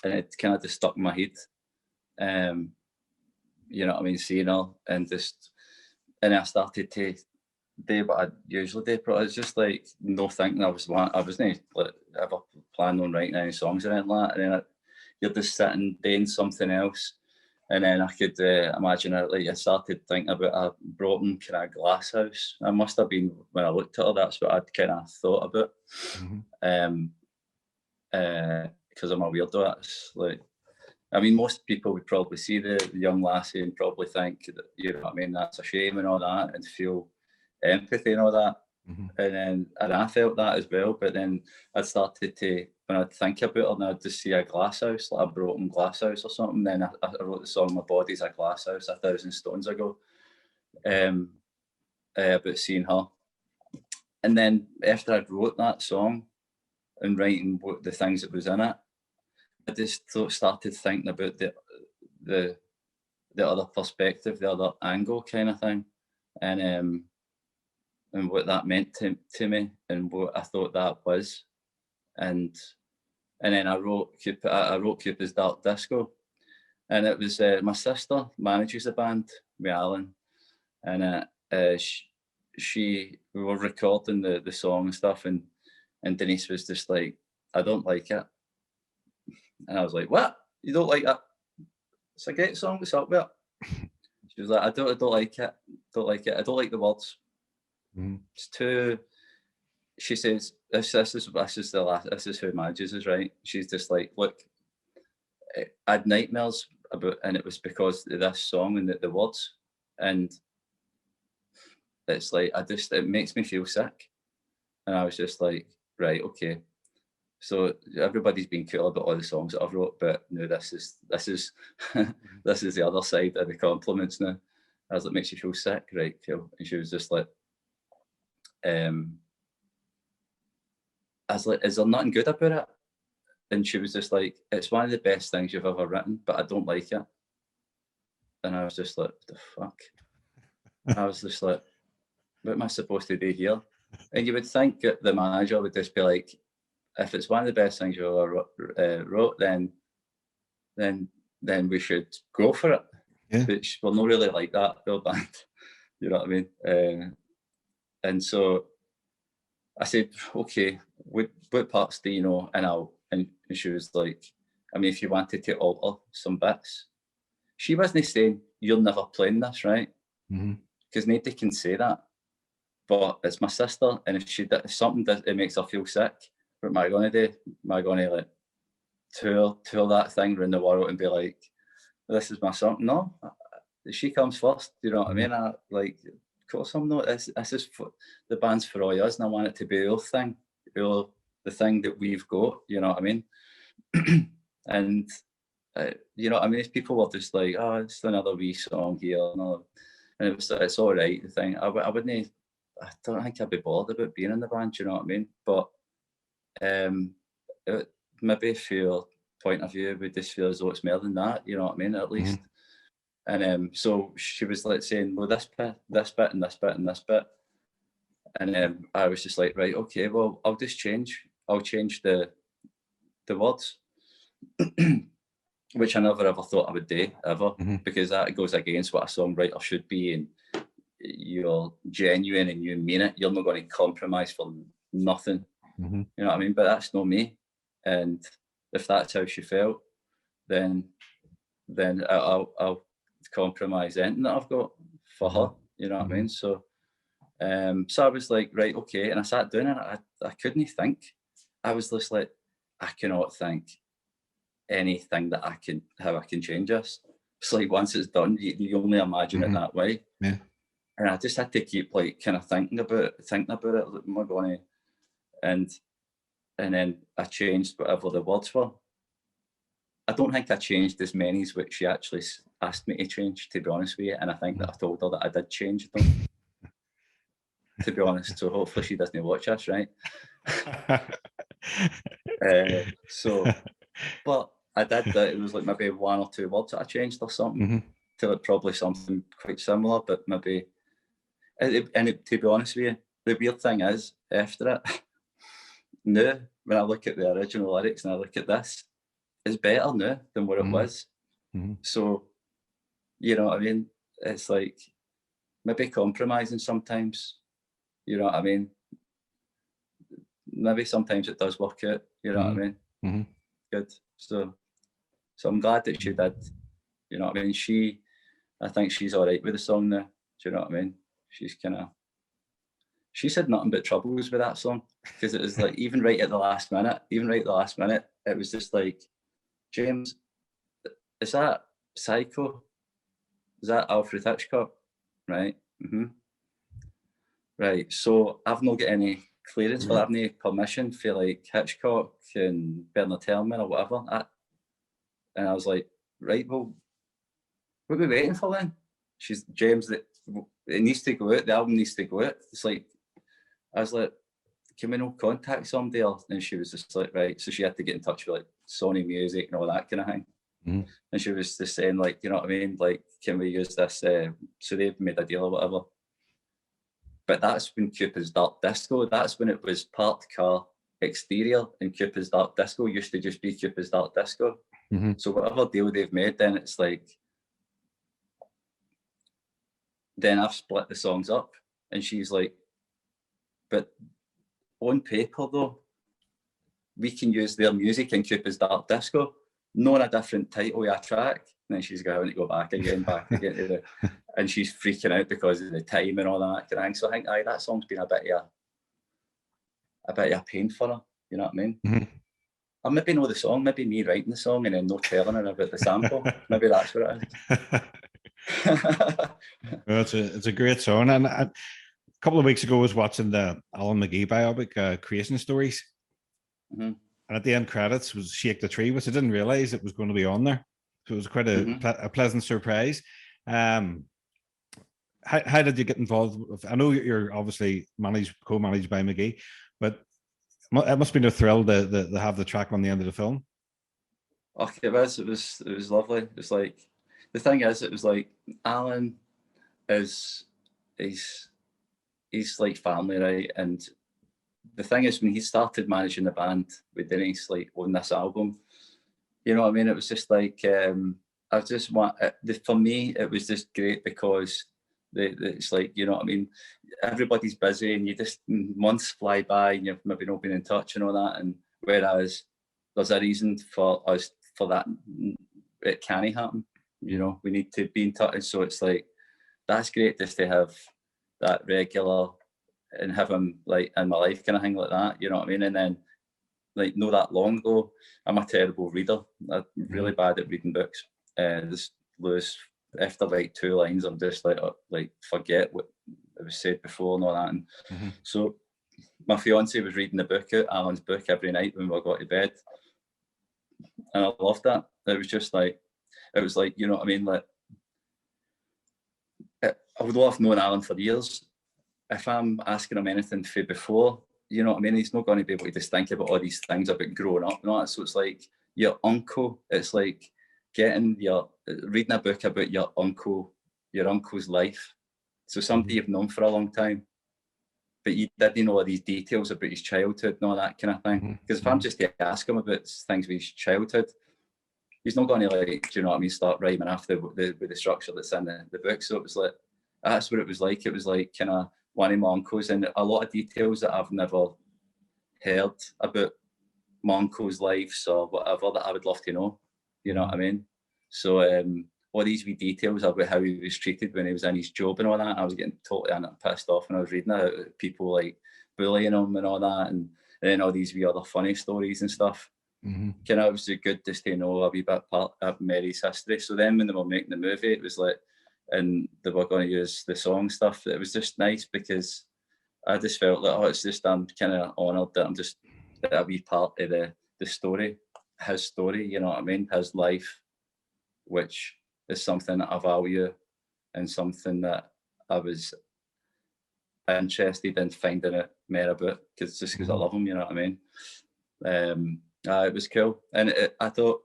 and it kind of just stuck in my head. You know what I mean, seeing her, and I started to do what I usually do. But it's just like no thinking. I wasn't like ever planning on writing any songs or anything like that. And then you're just sitting doing something else. And then I could imagine it, like I started thinking about a broken kind of glass house. I must have been, when I looked at her, that's what I'd kind of thought about. Because I'm a weirdo. That's like, I mean, most people would probably see the young lassie and probably think that, you know what I mean, that's a shame and all that, and feel empathy and all that. And I felt that as well. But then I started to, when I'd think about it, and I'd just see a glass house, like a broken glass house or something. Then I wrote the song "My Body's a Glass House" 1,000 stones ago, about seeing her. And then after I'd wrote that song and writing what the things that was in it, I just started thinking about the other perspective, the other angle kind of thing, and what that meant to me and what I thought that was. And then I wrote Cupid's Dark Disco, and it was my sister manages the band with Alan, and we were recording the song and stuff, and Denise was just like, I don't like it. And I was like, what? You don't like that? It's a great song, what's up with it? She was like, I don't like it. Don't like it. I don't like the words. It's too. She says, this is who manages us, right? She's just like, look, I had nightmares about, and it was because of this song and the words, and it's like it makes me feel sick, and I was just like, right, okay. So everybody's been cool about all the songs that I've wrote, but no, this is this is the other side of the compliments now. I was like, makes you feel sick, right? Cool. And she was just like, I was like, is there nothing good about it? And she was just like, it's one of the best things you've ever written, but I don't like it. And I was just like, what the fuck? I was just like, what am I supposed to do here? And you would think that the manager would just be like, if it's one of the best things you ever wrote, then we should go for it. Yeah. Which we're not really like that, real band. You know what I mean? And so I said, okay, what parts do you know? And she was like, I mean, if you wanted to alter some bits, she wasn't saying you're never playing this, right? Because nobody can say that. But it's my sister, and if something does, it makes her feel sick, what am I going to do? Am I going to like tour that thing around the world and be like, this is my song? No, she comes first. You know what I mean? I like, of course I'm not. This is the band's for all us, and I want it to be our thing, the thing that we've got. You know what I mean? And you know what I mean? If people were just like, oh, it's another wee song here, and it's all right. The thing, I wouldn't. I don't think I'd be bothered about being in the band. You know what I mean? But maybe for your point of view, we just feel as though it's more than that. You know what I mean? At least. And so she was like saying, well, this bit, and this bit, and this bit. And I was just like, right, okay, well, I'll change the words, which I never ever thought I would do, ever, because that goes against what a songwriter should be. And you're genuine and you mean it. You're not going to compromise for nothing. You know what I mean? But that's not me. And if that's how she felt, then I'll compromise anything that I've got for her. You know what I mean? So so I was like, right, okay. And I sat down and I couldn't think. I was just like, I cannot think anything that how I can change this. It's like once it's done, you only imagine it that way. Yeah. And I just had to keep like kind of thinking about it. Like, am I going to? And then I changed whatever the words were. I don't think I changed as many as what she actually asked me to change, to be honest with you. And I think that I told her that I did change them, to be honest. So hopefully she doesn't watch us, right? But I did that. It was like maybe one or two words that I changed or something to like probably something quite similar, but maybe. And to be honest with you, the weird thing is, after it, now, when I look at the original lyrics and I look at this, it's better now than what it was. So, you know what I mean? It's like maybe compromising sometimes, you know what I mean? Maybe sometimes it does work out, you know what I mean? Good. So I'm glad that she did, you know what I mean? I think she's all right with the song now, do you know what I mean? She's had nothing but troubles with that song, because it was like, even right at the last minute, it was just like, James, is that Psycho? Is that Alfred Hitchcock? Right? Right, so I've not got any clearance for that, I've no permission for like Hitchcock and Bernard Herrmann or whatever. And I was like, right, well, what are we waiting for then? She's, James, it needs to go out, the album needs to go out. It's like, I was like, can we not contact somebody else? And she was just like, right. So she had to get in touch with like Sony Music and all that kind of thing. And she was just saying like, you know what I mean? Like, can we use this? So they've made a deal or whatever. But that's when Cupid's Dark Disco, that's when it was parked car exterior, and Cupid's Dark Disco used to just be Cupid's Dark Disco. So whatever deal they've made, then it's like, then I've split the songs up. And she's like, but on paper though, we can use their music in Cupid's Dark Disco, not a different title of a track. And then she's going to go back again to the, and she's freaking out because of the time and all that kind of thing. So I think that song's been a bit of a pain for her, you know what I mean? Or maybe know the song, maybe me writing the song and then not telling her about the sample. Maybe that's what it is. Well, it's a great song. And a couple of weeks ago I was watching the Alan McGee biopic, Creation Stories. And at the end credits was Shake the Tree, which I didn't realize it was going to be on there. So it was quite a pleasant surprise. How did you get involved? I know you're obviously co-managed by McGee, but it must have been a thrill to have the track on the end of the film. Okay, it was lovely. It's like the thing is, it was like Alan is he's like family, right? And the thing is, when he started managing the band with Denise, like on this album, you know what I mean? It was just like I just want for me, it was just great because it's like, you know what I mean? Everybody's busy and you just months fly by and you've maybe not been in touch and all that. And whereas there's a reason for us for that, it can't happen. You know, we need to be in touch. So it's like, that's great just to have that regular and have him like in my life kind of thing like that. You know what I mean? And then like not that long ago, I'm a terrible reader. I'm really bad at reading books. Just lose after like 2 lines. I'm just like forget what it was said before and all that. And so my fiance was reading the book out, Alan's book, every night when we got to bed, and I loved that. It was just like, it was like, you know what I mean? Like, I would love knowing Alan for years. If I'm asking him anything for before, you know what I mean? He's not going to be able to just think about all these things about growing up and all that. So it's like your uncle. It's like reading a book about your uncle's life. So somebody you've known for a long time, but you didn't know all these details about his childhood and all that kind of thing. Because if I'm just to ask him about things with his childhood, he's not going to, like, do you know what I mean, start rhyming after with the structure that's in the book. So it was like, that's what it was like. It was like kind of one of my uncles, and a lot of details that I've never heard about my uncle's lives or whatever that I would love to know. You know what I mean? So all these wee details about how he was treated when he was in his job and all that, I was getting totally pissed off when I was reading it. People like bullying him and all that, and then all these wee other funny stories and stuff. Kind of, it was good just to know a wee bit part of Mary's history. So then when they were making the movie, it was like, and they were going to use the song stuff, it was just nice because I just felt like, it's just, I'm kind of honoured that I'm just a wee part of the story, his story, you know what I mean, his life, which is something that I value and something that I was interested in finding out more about, because I love him, you know what I mean. It was cool, and I thought,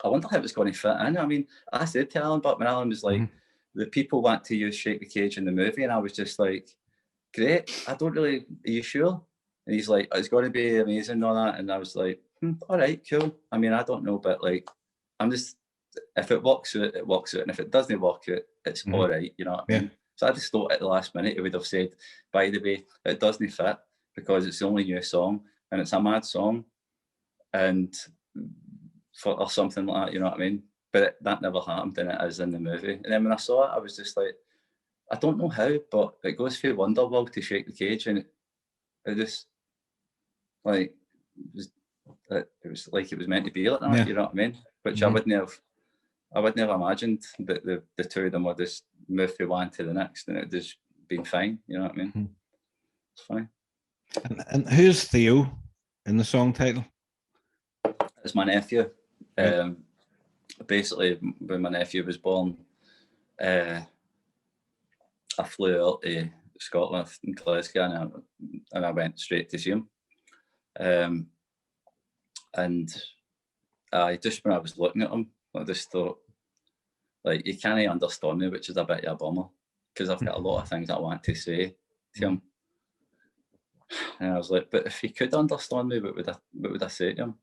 I wonder how it's going to fit in. I mean, I said to Alan, but when Alan was like, the people want to use Shake the Cage in the movie, and I was just like, great, I don't really, are you sure? And he's like, it's going to be amazing and all that, and I was like, all right, cool. I mean, I don't know, but like, I'm just, if it works out, it works out, and if it doesn't work out, it's all right, you know what I mean? So I just thought at the last minute, it would have said, by the way, it doesn't fit because it's the only new song, and it's a mad song, and or something like that, you know what I mean? But that never happened, and it is in the movie. And then when I saw it, I was just like, I don't know how, but it goes from Wonderwall to Shake the Cage, and it just, like, it was like it was meant to be like that, you know what I mean? Which I wouldn't have imagined that the two of them would just move from one to the next, and it just been fine, you know what I mean? It's funny. And who's Theo in the song title? It's my nephew. Basically, when my nephew was born, I flew out to Scotland in Glasvegas, and I went straight to see him. And just when I was looking at him, I just thought, like, he can't understand me, which is a bit of a bummer, because I've got a lot of things I want to say to him. And I was like, but if he could understand me, what would I say to him?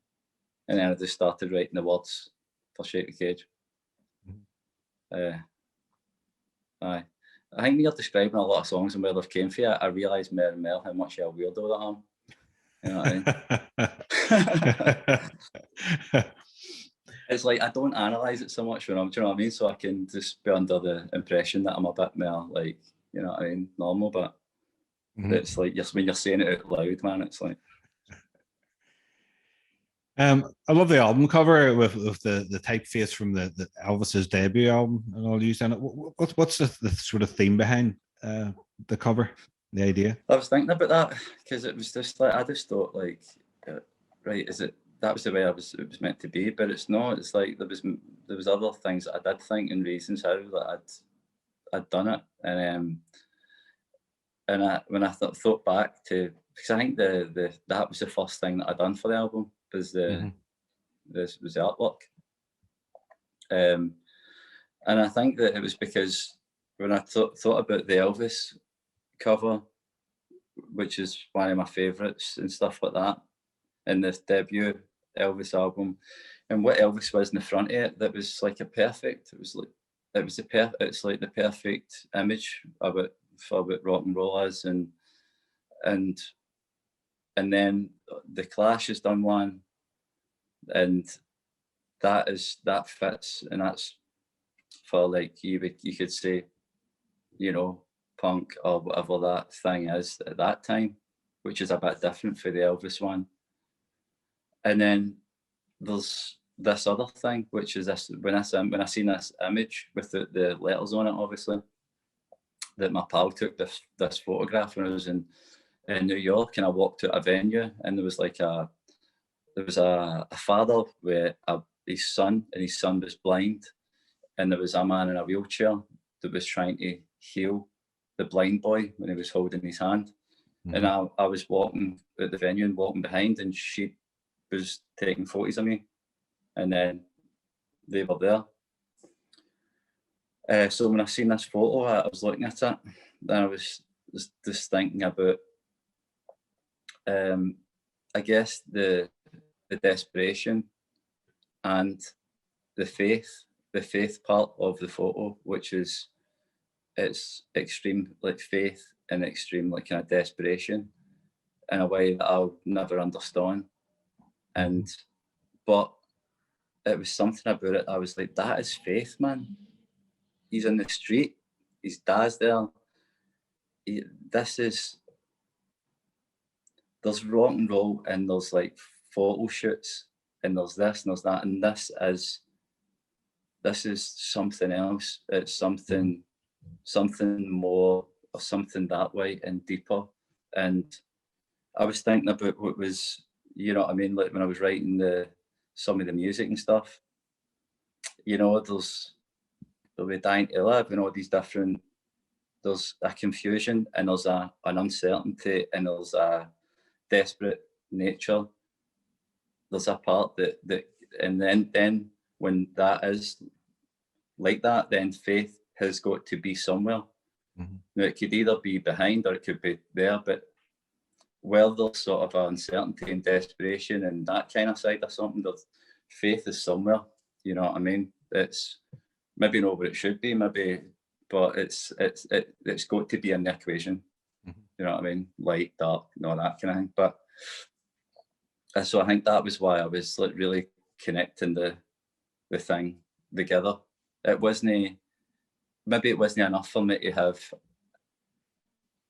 And then I just started writing the words for Shake the Cage. I think when you're describing a lot of songs and where they've came from, I realise more and more how much of a weirdo that I am. You know what I mean? It's like, I don't analyse it so much when do you know what I mean? So I can just be under the impression that I'm a bit more, like, you know what I mean, normal, but it's like, when you're saying it out loud, man, it's like... I love the album cover with the typeface from the Elvis's debut album and all used in it. What's the sort of theme behind the cover, the idea? I was thinking about that because it was just like, I just thought, like, right, that was the way it was meant to be, but it's not. It's like there was other things that I did think and reasons how that I'd done it, and when I thought back to, because I think that was the first thing that I done for the album, was the artwork, And I think that it was because when I thought about the Elvis cover, which is one of my favourites and stuff like that, in this debut Elvis album, and what Elvis was in the front of it, that was like a perfect. It's like the perfect image for what rock and roll is, and then the Clash has done one, and that fits, and that's for like you could say, you know, punk or whatever that thing is at that time, which is a bit different for the Elvis one. And then there's this other thing, which is this when I seen this image with the letters on it, obviously, that my pal took this photograph when I was in New York, and I walked to a venue, and there was a father with his son, and his son was blind, and there was a man in a wheelchair that was trying to heal the blind boy when he was holding his hand. Mm-hmm. And I was walking at the venue and walking behind, and she was taking photos of me, and then they were there. So when I seen this photo, I was looking at it, and I was just thinking about, I guess the desperation and the faith part of the photo, which is it's extreme like faith and extreme like kind of desperation in a way that I'll never understand. But it was something about it. I was like, that is faith, man. He's in the street. His dad's there. There's rock and roll, and there's like photo shoots, and there's this and there's that, and this is something else. It's something more, or something that way and deeper. And I was thinking about what was, you know what I mean, like when I was writing some of the music and stuff, you know, there'll be Dying to Live and all these different, there's a confusion, and there's an uncertainty, and there's a desperate nature. There's a part that and then when that is like that, then faith has got to be somewhere. Mm-hmm. Now it could either be behind or it could be there, but where there's sort of uncertainty and desperation and that kind of side of something, there's faith is somewhere. You know what I mean? It's maybe not what it should be, maybe, but it's got to be in the equation. Mm-hmm. You know what I mean? Light, dark, and all that kind of thing. But so I think that was why I was like really connecting the thing together. Maybe it wasn't enough for me to have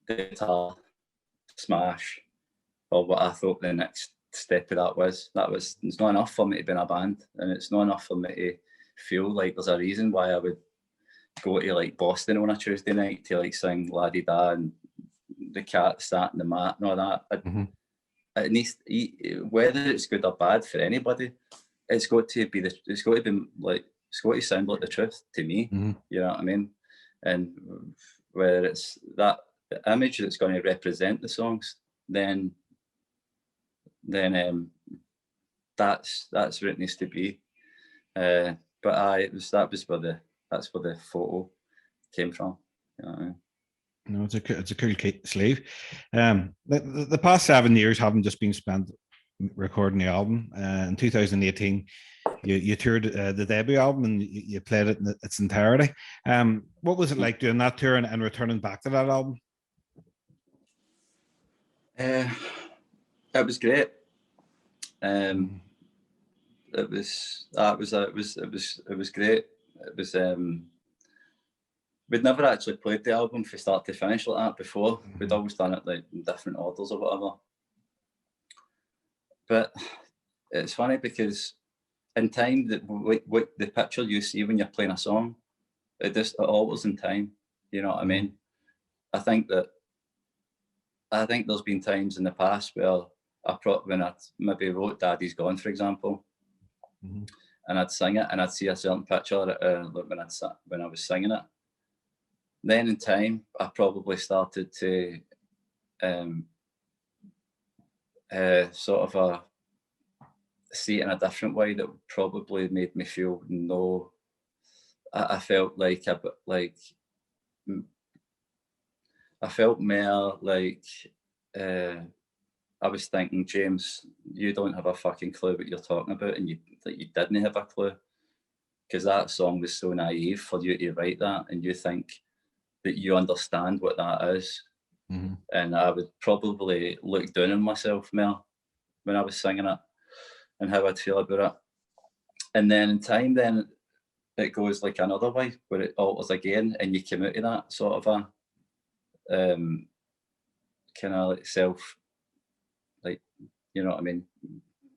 the guitar smash, or what I thought the next step of that was. It's not enough for me to be in a band, and it's not enough for me to feel like there's a reason why I would go to like Boston on a Tuesday night to like sing La Di Da and the cat sat in the mat and all that. Mm-hmm. It needs, whether it's good or bad for anybody, it's got to sound like the truth to me. Mm-hmm. You know what I mean? And whether it's that image that's going to represent the songs, then that's where it needs to be. But that's where the photo came from. You know what I mean? No, it's a cool sleeve. The past 7 years haven't just been spent recording the album. In 2018, you toured the debut album, and you played it in its entirety. What was it like doing that tour and returning back to that album? It was great. It was great. It was. We'd never actually played the album from start to finish like that before. Mm-hmm. We'd always done it like in different orders or whatever. But it's funny because in time, what the picture you see when you're playing a song, it always in time. You know what I mean? I think there's been times in the past where when I maybe wrote Daddy's Gone, for example, mm-hmm. and I'd sing it and I'd see a certain picture when I was singing it. Then in time, I probably started to sort of see it in a different way that probably made me feel no I felt like I felt more like I was thinking, James, you don't have a fucking clue what you're talking about, and you didn't have a clue, because that song was so naive for you to write that, and you think that you understand what that is. Mm-hmm. And I would probably look down on myself more when I was singing it and how I'd feel about it. And then in time, then it goes like another way where it alters again, and you come out of that sort of a kind of like self, like, you know what I mean,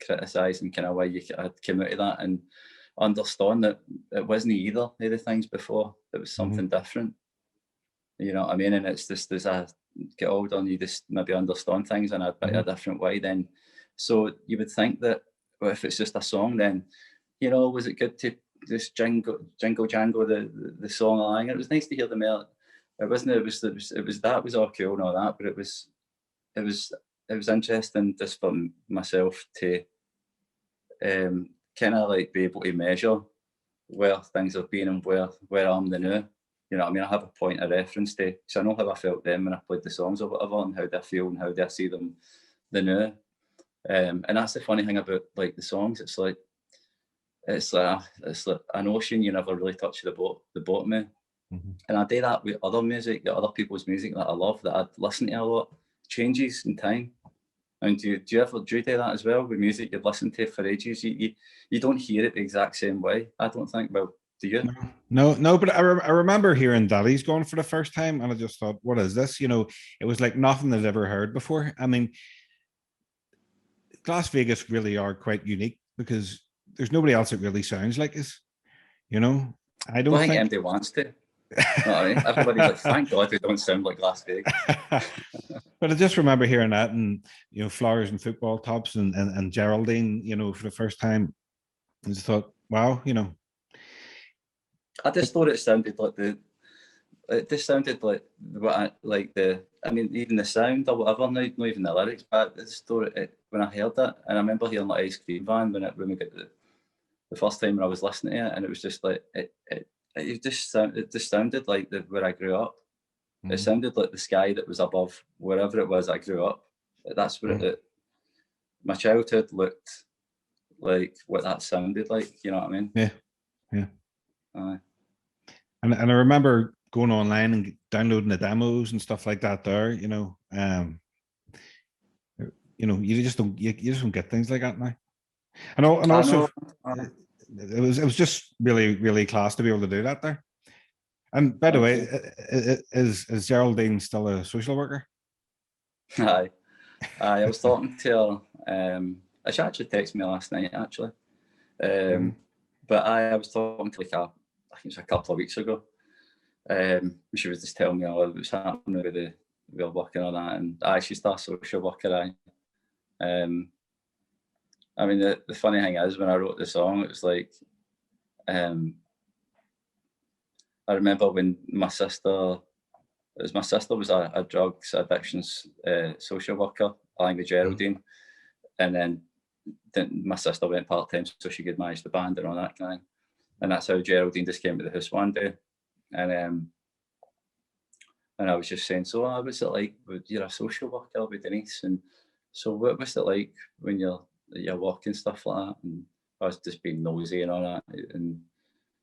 criticising kind of way you had come out of that and understand that it wasn't either of the things before. It was something different. You know what I mean? And it's just, as I get older and you just maybe understand things in a bit of a different way then. So you would think that, well, if it's just a song, then, you know, was it good to just jingle jangle the song along? It was nice to hear the melody. It wasn't. It was that was all cool and all that, but it was interesting just for myself to kind of like be able to measure where things have been and where I'm the now. You know what I mean? I have a point of reference to, so I know how I felt then when I played the songs or whatever, and how do I feel and how do I see them the now. And that's the funny thing about like the songs. It's like an ocean you never really touch the bottom of. And I do that with other music, other people's music that I love, that I listen to a lot. Changes in time. And do you do that as well with music you've listened to for ages? You don't hear it the exact same way, I don't think. Well, do you? No, but I remember hearing Daddy's Gone for the first time, and I just thought, what is this? You know, it was like nothing I'd ever heard before. I mean, Glasvegas really are quite unique because there's nobody else that really sounds like us. You know, I don't think anybody wants to. You know what I mean? Everybody's like, thank God we don't sound like Glasvegas. But I just remember hearing that, and you know, Flowers and Football Tops and Geraldine, you know, for the first time. I just thought, wow, you know. I just thought it sounded like it just sounded like I mean, even the sound or whatever, not even the lyrics, but I just thought it when I heard it. And I remember hearing like Ice Cream Van when we got the first time when I was listening to it, and it was just like it just sounded like where I grew up. It sounded like the sky that was above wherever it was I grew up. That's what my childhood looked like, what that sounded like. You know what I mean? Yeah. And I remember going online and downloading the demos and stuff like that. There, you know, you just don't get things like that now. And also, it was just really, really class to be able to do that there. And by the way, is Geraldine still a social worker? Aye. I was talking to her. She actually texted me last night, actually. But I was talking to I think it was a couple of weeks ago. She was just telling me all that was happening with the working on that, and she's still a social worker. I mean, the funny thing is, when I wrote the song, it was like, I remember when my sister was a drugs addictions social worker, along with Geraldine, and then my sister went part-time so she could manage the band and all that kind of thing. And that's how Geraldine just came to the house one day, and I was just saying, so what's it like? You're a social worker with Denise, and so what's it like when you're walking, stuff like that? And I was just being nosy and all that, and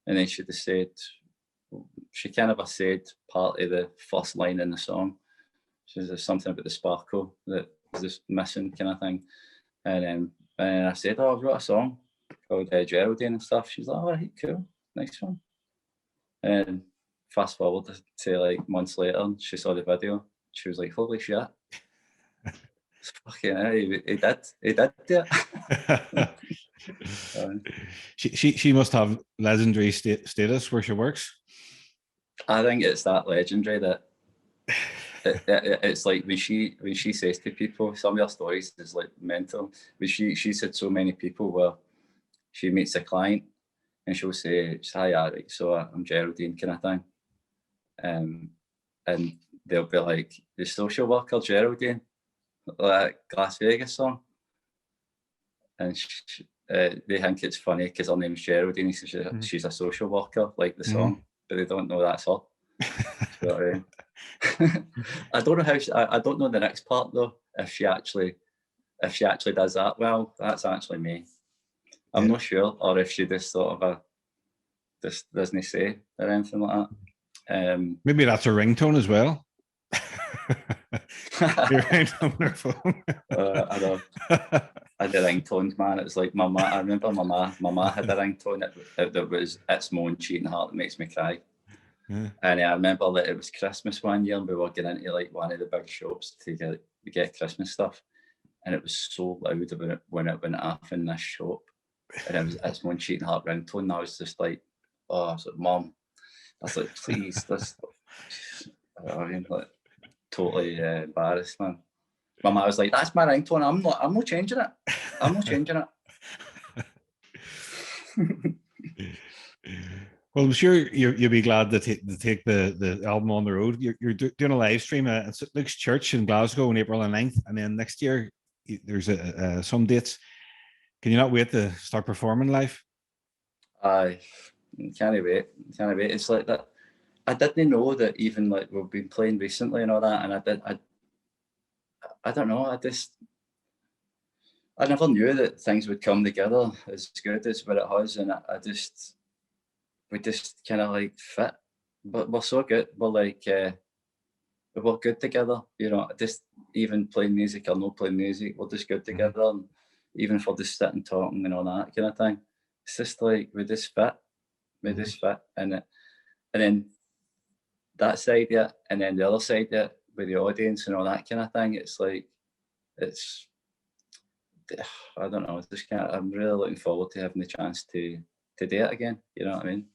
then she just said, she kind of said part of the first line in the song. She said something about the sparkle that was just missing, kind of thing. And I said, oh, I've wrote a song called Geraldine and stuff. She's like, all right, cool, nice one. And fast forward to like months later, she saw the video. She was like, holy shit. Fucking hell, he did it. She must have legendary status where she works. I think it's that legendary that it's like when she says to people, some of her stories is like mental. But she's had so many people where she meets a client and she'll say, hi, Eric, so I'm Geraldine, kind of thing. And they'll be like, the social worker Geraldine, like Glasvegas song. And they think it's funny because her name's Geraldine, so she's a social worker, like the song, but they don't know that's her. So, I don't know how I don't know the next part though. If she actually does that well, that's actually me. I'm not sure, or if she just sort of just doesn't say or anything like that. Maybe that's a ringtone as well. Your ringtone on her phone. I know. I had the ringtones, man. It's like my ma. I remember my ma had a ringtone that was "It's my own cheating heart that makes me cry." Yeah. And I remember that it was Christmas one year, and we were getting into like one of the big shops to get Christmas stuff, and it was so loud when it went off in this shop, and it was "It's my own cheating heart" ringtone. And I was just like, oh, I was like, Mom, I was like, please, this. I mean, like, totally embarrassed, man. My mum was like, "That's my ringtone. I'm not changing it. I'm not changing it." Well, I'm sure you'll be glad to take the album on the road. You're doing a live stream at St. Luke's Church in Glasgow on April 9th, and then next year there's some dates. Can you not wait to start performing live? I can't wait. It's like that. I didn't know that even like we've been playing recently and all that, and I don't know. I never knew that things would come together as good as what it has, and we just kind of like fit. But we're so good. We're like we're good together. You know, just even playing music or not playing music, we're just good together. And even for just sitting talking and all that kind of thing, it's just like we just fit. We just fit, and then that side of it, and then the other side of it with the audience and all that kind of thing. It's like I don't know. I'm really looking forward to having the chance to do it again. You know what I mean?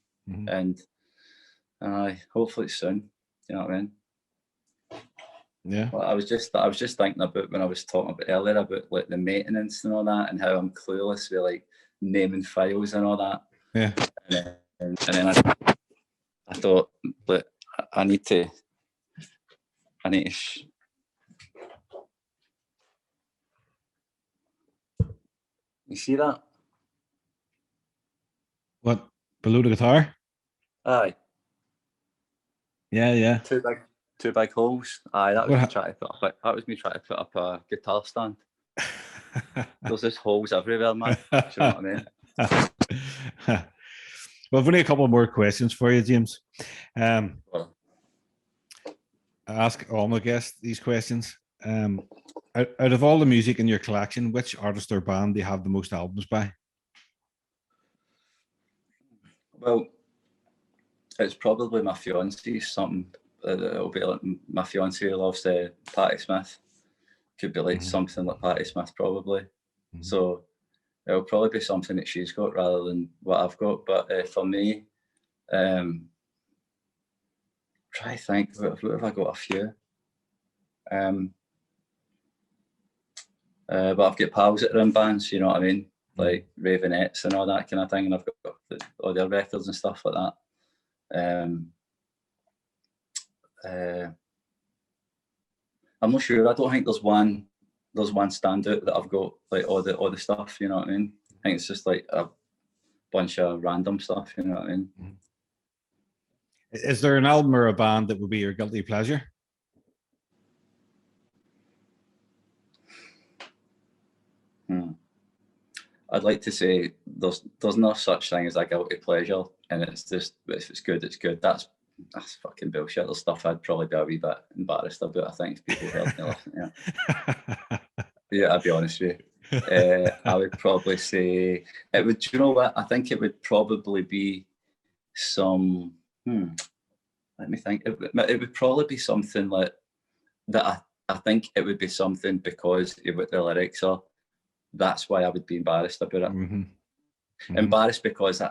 And hopefully soon. You know what I mean? Yeah. Well, I was just thinking about when I was talking about earlier about like the maintenance and all that, and how I'm clueless with like naming files and all that. Yeah. And then I thought, but I need to. You see that? What, below the guitar? Aye. Yeah. Two big holes. Aye, that was me trying to put up a guitar stand. There's just holes everywhere, man. Do you know what I mean? Well, I've only a couple more questions for you, James. I ask all my guests these questions. Out of all the music in your collection, which artist or band do you have the most albums by? Well, it's probably my fiancée. Something it'll be like my fiancée loves Patti Smith. Could be like something like Patti Smith, probably. So it'll probably be something that she's got rather than what I've got. But for me, try to think. What have I got? A few. But I've got pals that are in bands, you know what I mean? Like Ravenettes and all that kind of thing, and I've got all their records and stuff like that. I'm not sure. I don't think there's one standout that I've got like all the stuff, you know what I mean? I think it's just like a bunch of random stuff, you know what I mean? Is there an album or a band that would be your guilty pleasure? I'd like to say there's no such thing as a guilty pleasure, and it's just if it's good, it's good. That's fucking bullshit. There's stuff I'd probably be a wee bit embarrassed about, I think, if people heard me listen. Yeah, I'll be honest with you. I would probably say it would. Do you know what? I think it would probably be some. Let me think. It would probably be something like that. I think it would be something because of what the lyrics are. That's why I would be embarrassed about it. Embarrassed because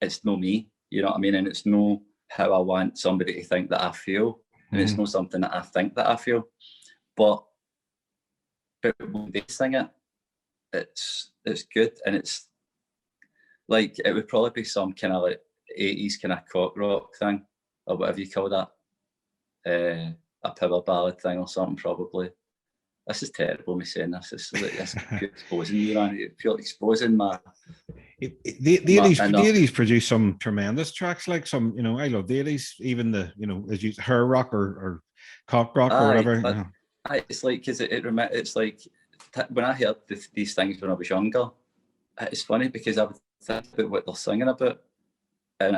it's no me, you know what I mean? And it's no how I want somebody to think that I feel. And it's not something that I think that I feel. But when they sing it, it's good. And it's like, it would probably be some kind of like 80s kind of cock rock thing, or whatever you call that. A power ballad thing or something, probably. this is terrible, me saying this. It's like, this is pure exposing me, man. Pure exposing my... The 80s produced some tremendous tracks, like some, you know, I love the 80s, even the, you know, as you hair rock or cock rock or whatever. But, it's like, because it's like, when I heard these things when I was younger, it's funny because I would think about what they're singing about, and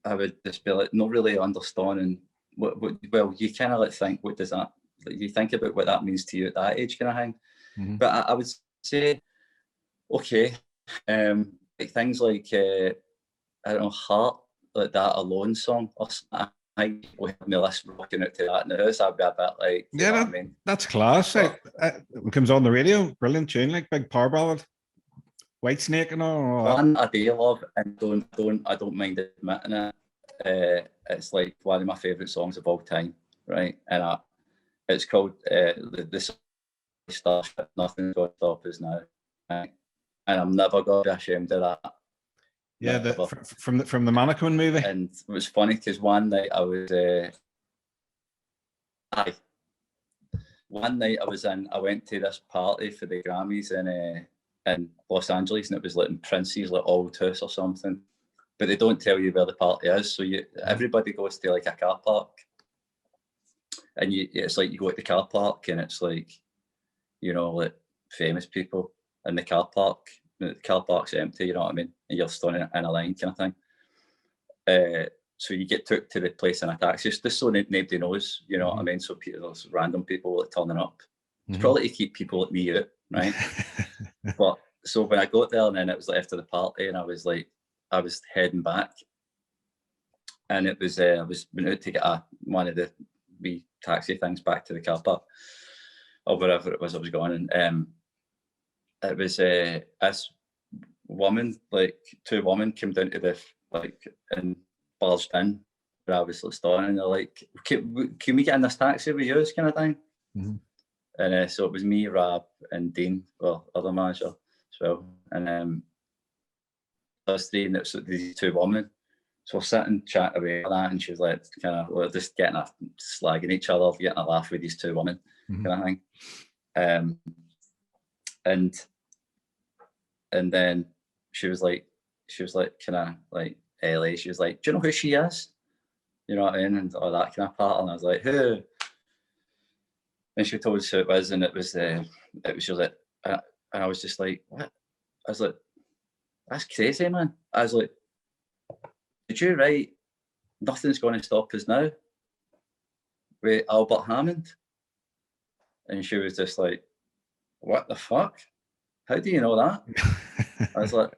I would just be like, not really understanding what well, you kind of like think, what does that, like, you think about what that means to you at that age kind of thing. Mm-hmm. But I would say, okay, like things like, I don't know, Heart, like that Alone song, or something. I think people have me list rocking out to that in the house. I'd be a bit like, you know what I mean? That's class. It comes on the radio, brilliant tune, like big power ballad, White Snake and all that. One I do love, and I don't mind admitting it. It's like one of my favourite songs of all time, right? And it's called the Starship. Nothing's going to stop us now, right? And I'm never going to be ashamed of that. Yeah, from the Mannequin movie. And it was funny because one night I was, I went to this party for the Grammys in Los Angeles, and it was like in Prince's like old house or something. But they don't tell you where the party is, so everybody goes to like a car park, and it's like you go to the car park, and it's like, you know, like famous people in the car park. The car park's empty, you know what I mean? And you're standing in a line kind of thing. So you get took to the place in a taxi, just so nobody knows, you know what I mean? So there's random people like turning up. It's probably to keep people like me out, right? But so when I got there, and then it was like after the party, and I was heading back, and it was I was went out to get one of the wee taxi things back to the car park or wherever it was I was going, and it was this woman, like two women, came down to the and barged in where I was standing, and they're like, can we get in this taxi with you, kind of thing? Mm-hmm. And so it was me, Rab, and Dean, well, other manager as well, and us three, and it was these two women. So we're sitting chatting away like that, and she was like, kind of, we're just slagging each other, getting a laugh with these two women, kind of thing. And then she was like, kind of like LA. She was like, do you know who she is? You know what I mean? And all that kind of part. And I was like, who? And she told us who it was, and it was she was like, and I was just like, what? I was like, that's crazy, man. I was like, did you write Nothing's Going to Stop Us Now with Albert Hammond? And she was just like, what the fuck? How do you know that? I was like,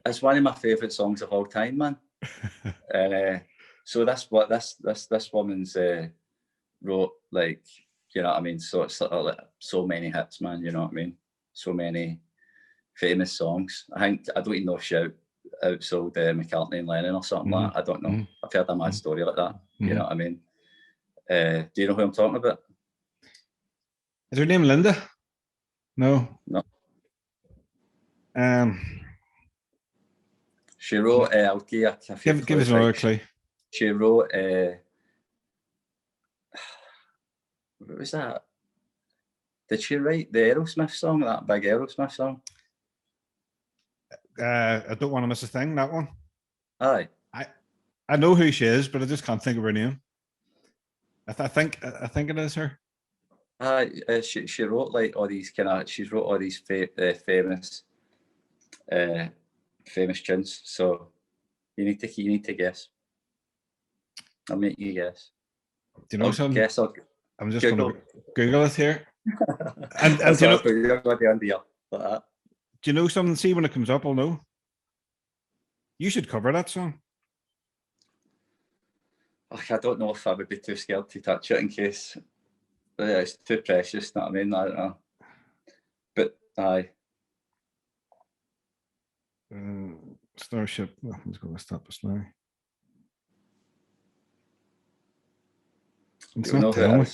it's one of my favourite songs of all time, man. And so that's what this woman's wrote, like, you know what I mean? So it's sort of like so many hits, man, you know what I mean? So many famous songs. I don't even know if she outsold McCartney and Lennon or something like that. I don't know. I've heard a mad story like that. You know what I mean? Do you know who I'm talking about? Is her name Linda? No. She wrote, I'll give you a few give us another clue. She wrote, what was that? Did she write the Aerosmith song, that big Aerosmith song? I Don't Want to Miss a Thing, that one. Aye. I know who she is, but I just can't think of her name. I think it is her. She wrote like all these she's wrote all these famous tunes. So you need to guess. I'll make you guess. Do you know something? Guess. I'm just going to Google it here. and do you know? You're going to under like that. Do you know something? See, when it comes up, I'll know. You should cover that song. I don't know if I would be too scared to touch it in case it's too precious. Know what I mean? I don't know. But aye. Starship. Nothing's going to stop us now. It's not telling me.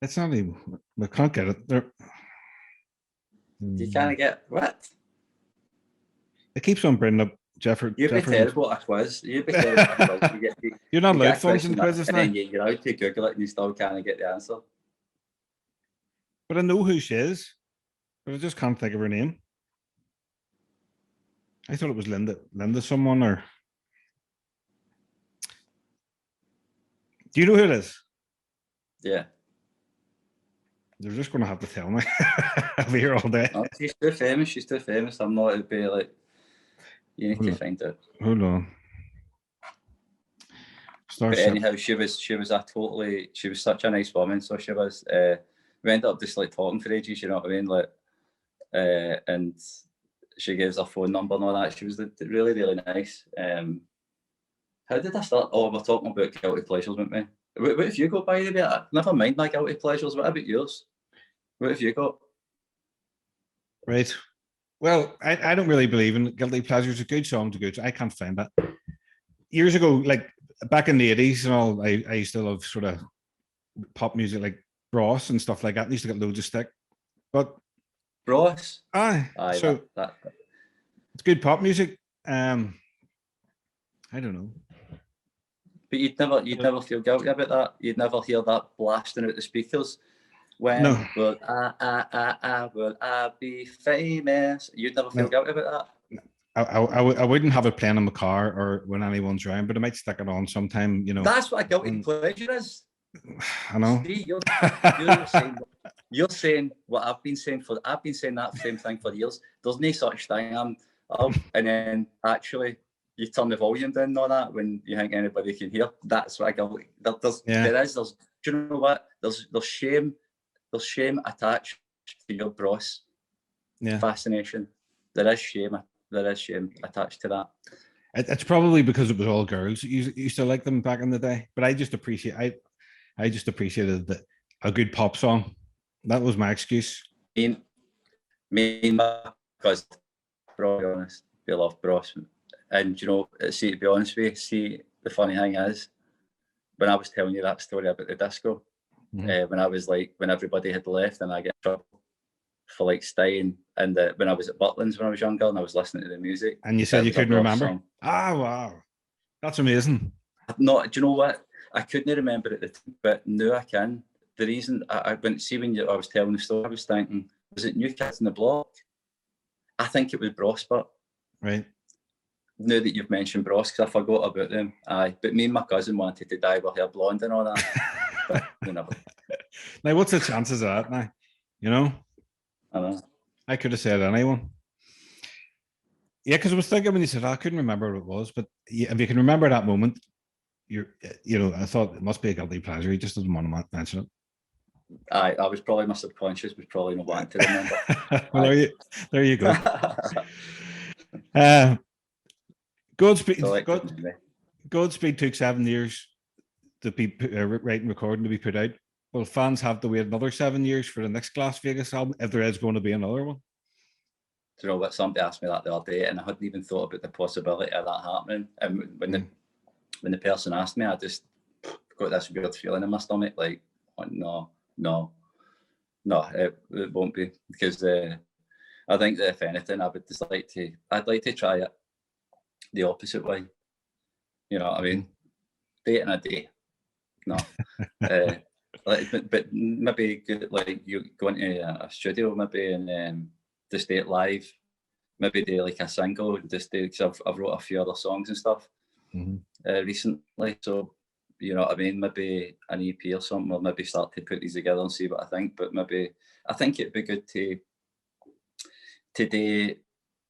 It's not even. We can't get it. You can't get what? It keeps on bringing up You'd be terrible at a quiz. You'd be terrible at a quiz. You're not you allowed get a phones and question quizzes now. and then you're out to Google it and you still can't get the answer. But I know who she is, but I just can't think of her name. I thought it was Linda someone, or do you know who it is? Yeah. They're just going to have to tell me. I'll be here all day. No, she's too famous. She's too famous. I'm not to be like, you need to find out. Hold on. But anyhow, she was such a nice woman. So she was, we ended up just like talking for ages, you know what I mean? Like, and she gave us her phone number and all that. She was really, really nice. How did I start? Oh, we're talking about guilty pleasures with me. What have you got, by the way? Never mind my guilty pleasures. What about yours? What have you got? Right. Well, I don't really believe in guilty pleasures. A good song to good. I can't find that. Years ago, like back in the 80s and all, I used to love sort of pop music like Bros and stuff like that. I used to get loads of stick. But Bros? Aye. So that. It's good pop music. I don't know. But you'd never feel guilty about that. You'd never hear that blasting out the speakers. When will I be famous? You'd never feel guilty about that. I wouldn't have it playing in my car or when anyone's around, but I might stick it on sometime. You know, that's what a guilty pleasure is. I know. See, you're saying what I've been saying that same thing for years. There's no such thing. And then actually you turn the volume down and all that when you think anybody can hear. That's what I guilty. Do you know what? There's shame attached to your Bros. Yeah. Fascination. There is shame attached to that. It's probably because it was all girls. You used to like them back in the day, but I just appreciated a good pop song. That was my excuse. Me and my cousin, to be honest, we love Bros. And you know, see, to be honest with you, see, the funny thing is, when I was telling you that story about the disco, when I was like, when everybody had left and I get in trouble for like staying, and when I was at Butlins when I was younger and I was listening to the music. And you said you couldn't remember? Song. Ah, wow. That's amazing. No, do you know what? I couldn't remember it at the time, but now I can. The reason I went to see when I was telling the story, I was thinking, was it New Kids on the Block? I think it was Bros, but right. Now that you've mentioned Bros, because I forgot about them. Aye, but me and my cousin wanted to dye our hair blonde and all that. But we never. Now, what's the chances of that now? You know? I know. I could have said anyone. Yeah, because I was thinking when you said, I couldn't remember what it was, but if you can remember that moment, I thought it must be a guilty pleasure. He just doesn't want to mention it. I was probably, my subconscious was probably not wanting to remember. Well, there you go. Godspeed took 7 years to be writing, recording, to be put out. Well, fans have to wait another 7 years for the next Glasvegas album, if there is going to be another one. Do you know what? Somebody asked me that the other day, and I hadn't even thought about the possibility of that happening. And when the person asked me, I just got this weird feeling in my stomach, like, oh, no, it won't be, because I think that if anything, I'd like to try it the opposite way. You know what I mean? Dating a day. No. But maybe like you go into a studio maybe and just do it live. Maybe do like a single, just do, because I've wrote a few other songs and stuff recently. So, you know what I mean? Maybe an EP or something, or maybe start to put these together and see what I think. But maybe I think it'd be good to do,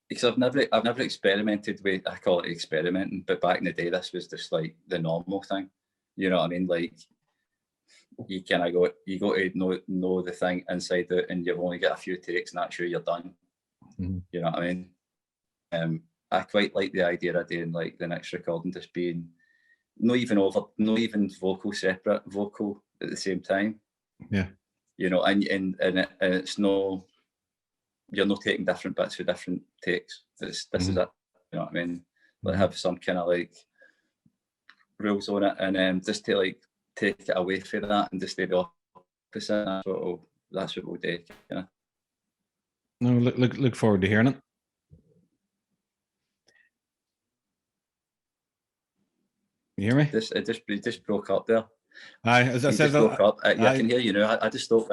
because I've never experimented with, I call it experimenting, but back in the day this was just like the normal thing. You know what I mean? Like you go to know the thing inside out, and you've only got a few takes and that's you're done. You know what I mean? I quite like the idea of doing like the next recording just being not even vocal separate, vocal at the same time. Yeah. You know, and it's no, you're not taking different bits for different takes. This is it. You know what I mean? Like have some kind of like rules on it, and just to like take it away from that and just do the That's what we'll do. You know? No, look forward to hearing it. You hear me? It just broke up there. As I said, broke up. I can hear you now. I just thought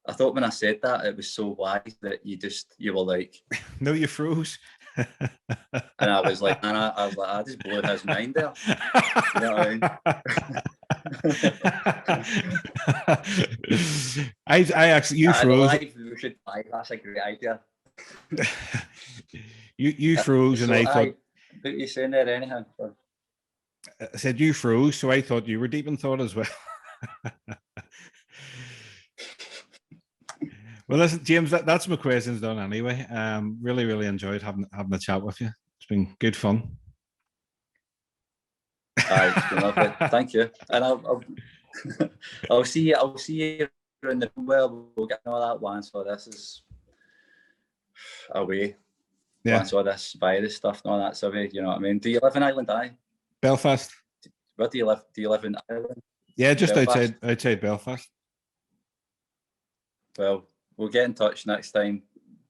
I thought when I said that it was so wise that you were like, no, you froze. And I was like, I just blew his mind there. You know what I mean? I actually, you froze. We should live. That's a great idea. you froze, and I thought. What are you saying there, anyhow? I said you froze, so I thought you were deep in thought as well. Well, listen, James, that's my questions done anyway. Really enjoyed having a chat with you. It's been good fun. It's been lovely. Thank you. And I'll see you in the we'll get all that once for this is away. Yeah. Once all this virus stuff and all that's away, you know what I mean? Do you live in Ireland, Belfast. Where do you live? Do you live in Ireland? Yeah, just Belfast. outside Belfast. Well, we'll get in touch next time.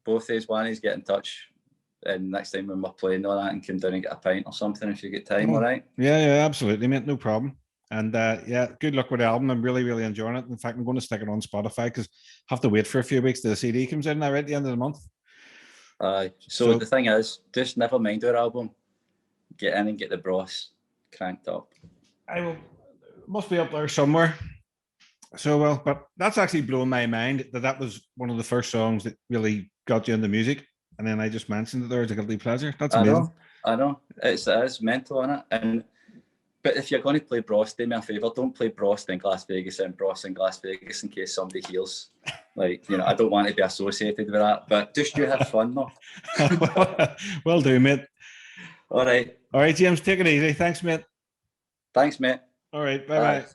Both these ones get in touch, and next time when we're playing all that, and come down and get a pint or something if you get time. All right? Yeah, absolutely, mate. No problem. And yeah, good luck with the album. I'm really enjoying it. In fact, I'm going to stick it on Spotify because I have to wait for a few weeks till the CD comes in now at the end of the month. So the thing is, just never mind our album. Get in and get the Bros cranked up. I will. Must be up there somewhere. So well, but that's actually blowing my mind that was one of the first songs that really got you into music, and then I just mentioned that there was a guilty pleasure. That's amazing. I know. It's mental, isn't it? But if you're going to play Bros, do me a favour, don't play Bros in Glasvegas and Bros in Glasvegas in case somebody hears. Like, you know, I don't want to be associated with that, but just you have fun though. Well do, mate. All right, James, take it easy. Thanks, mate. Thanks, mate. All right, bye.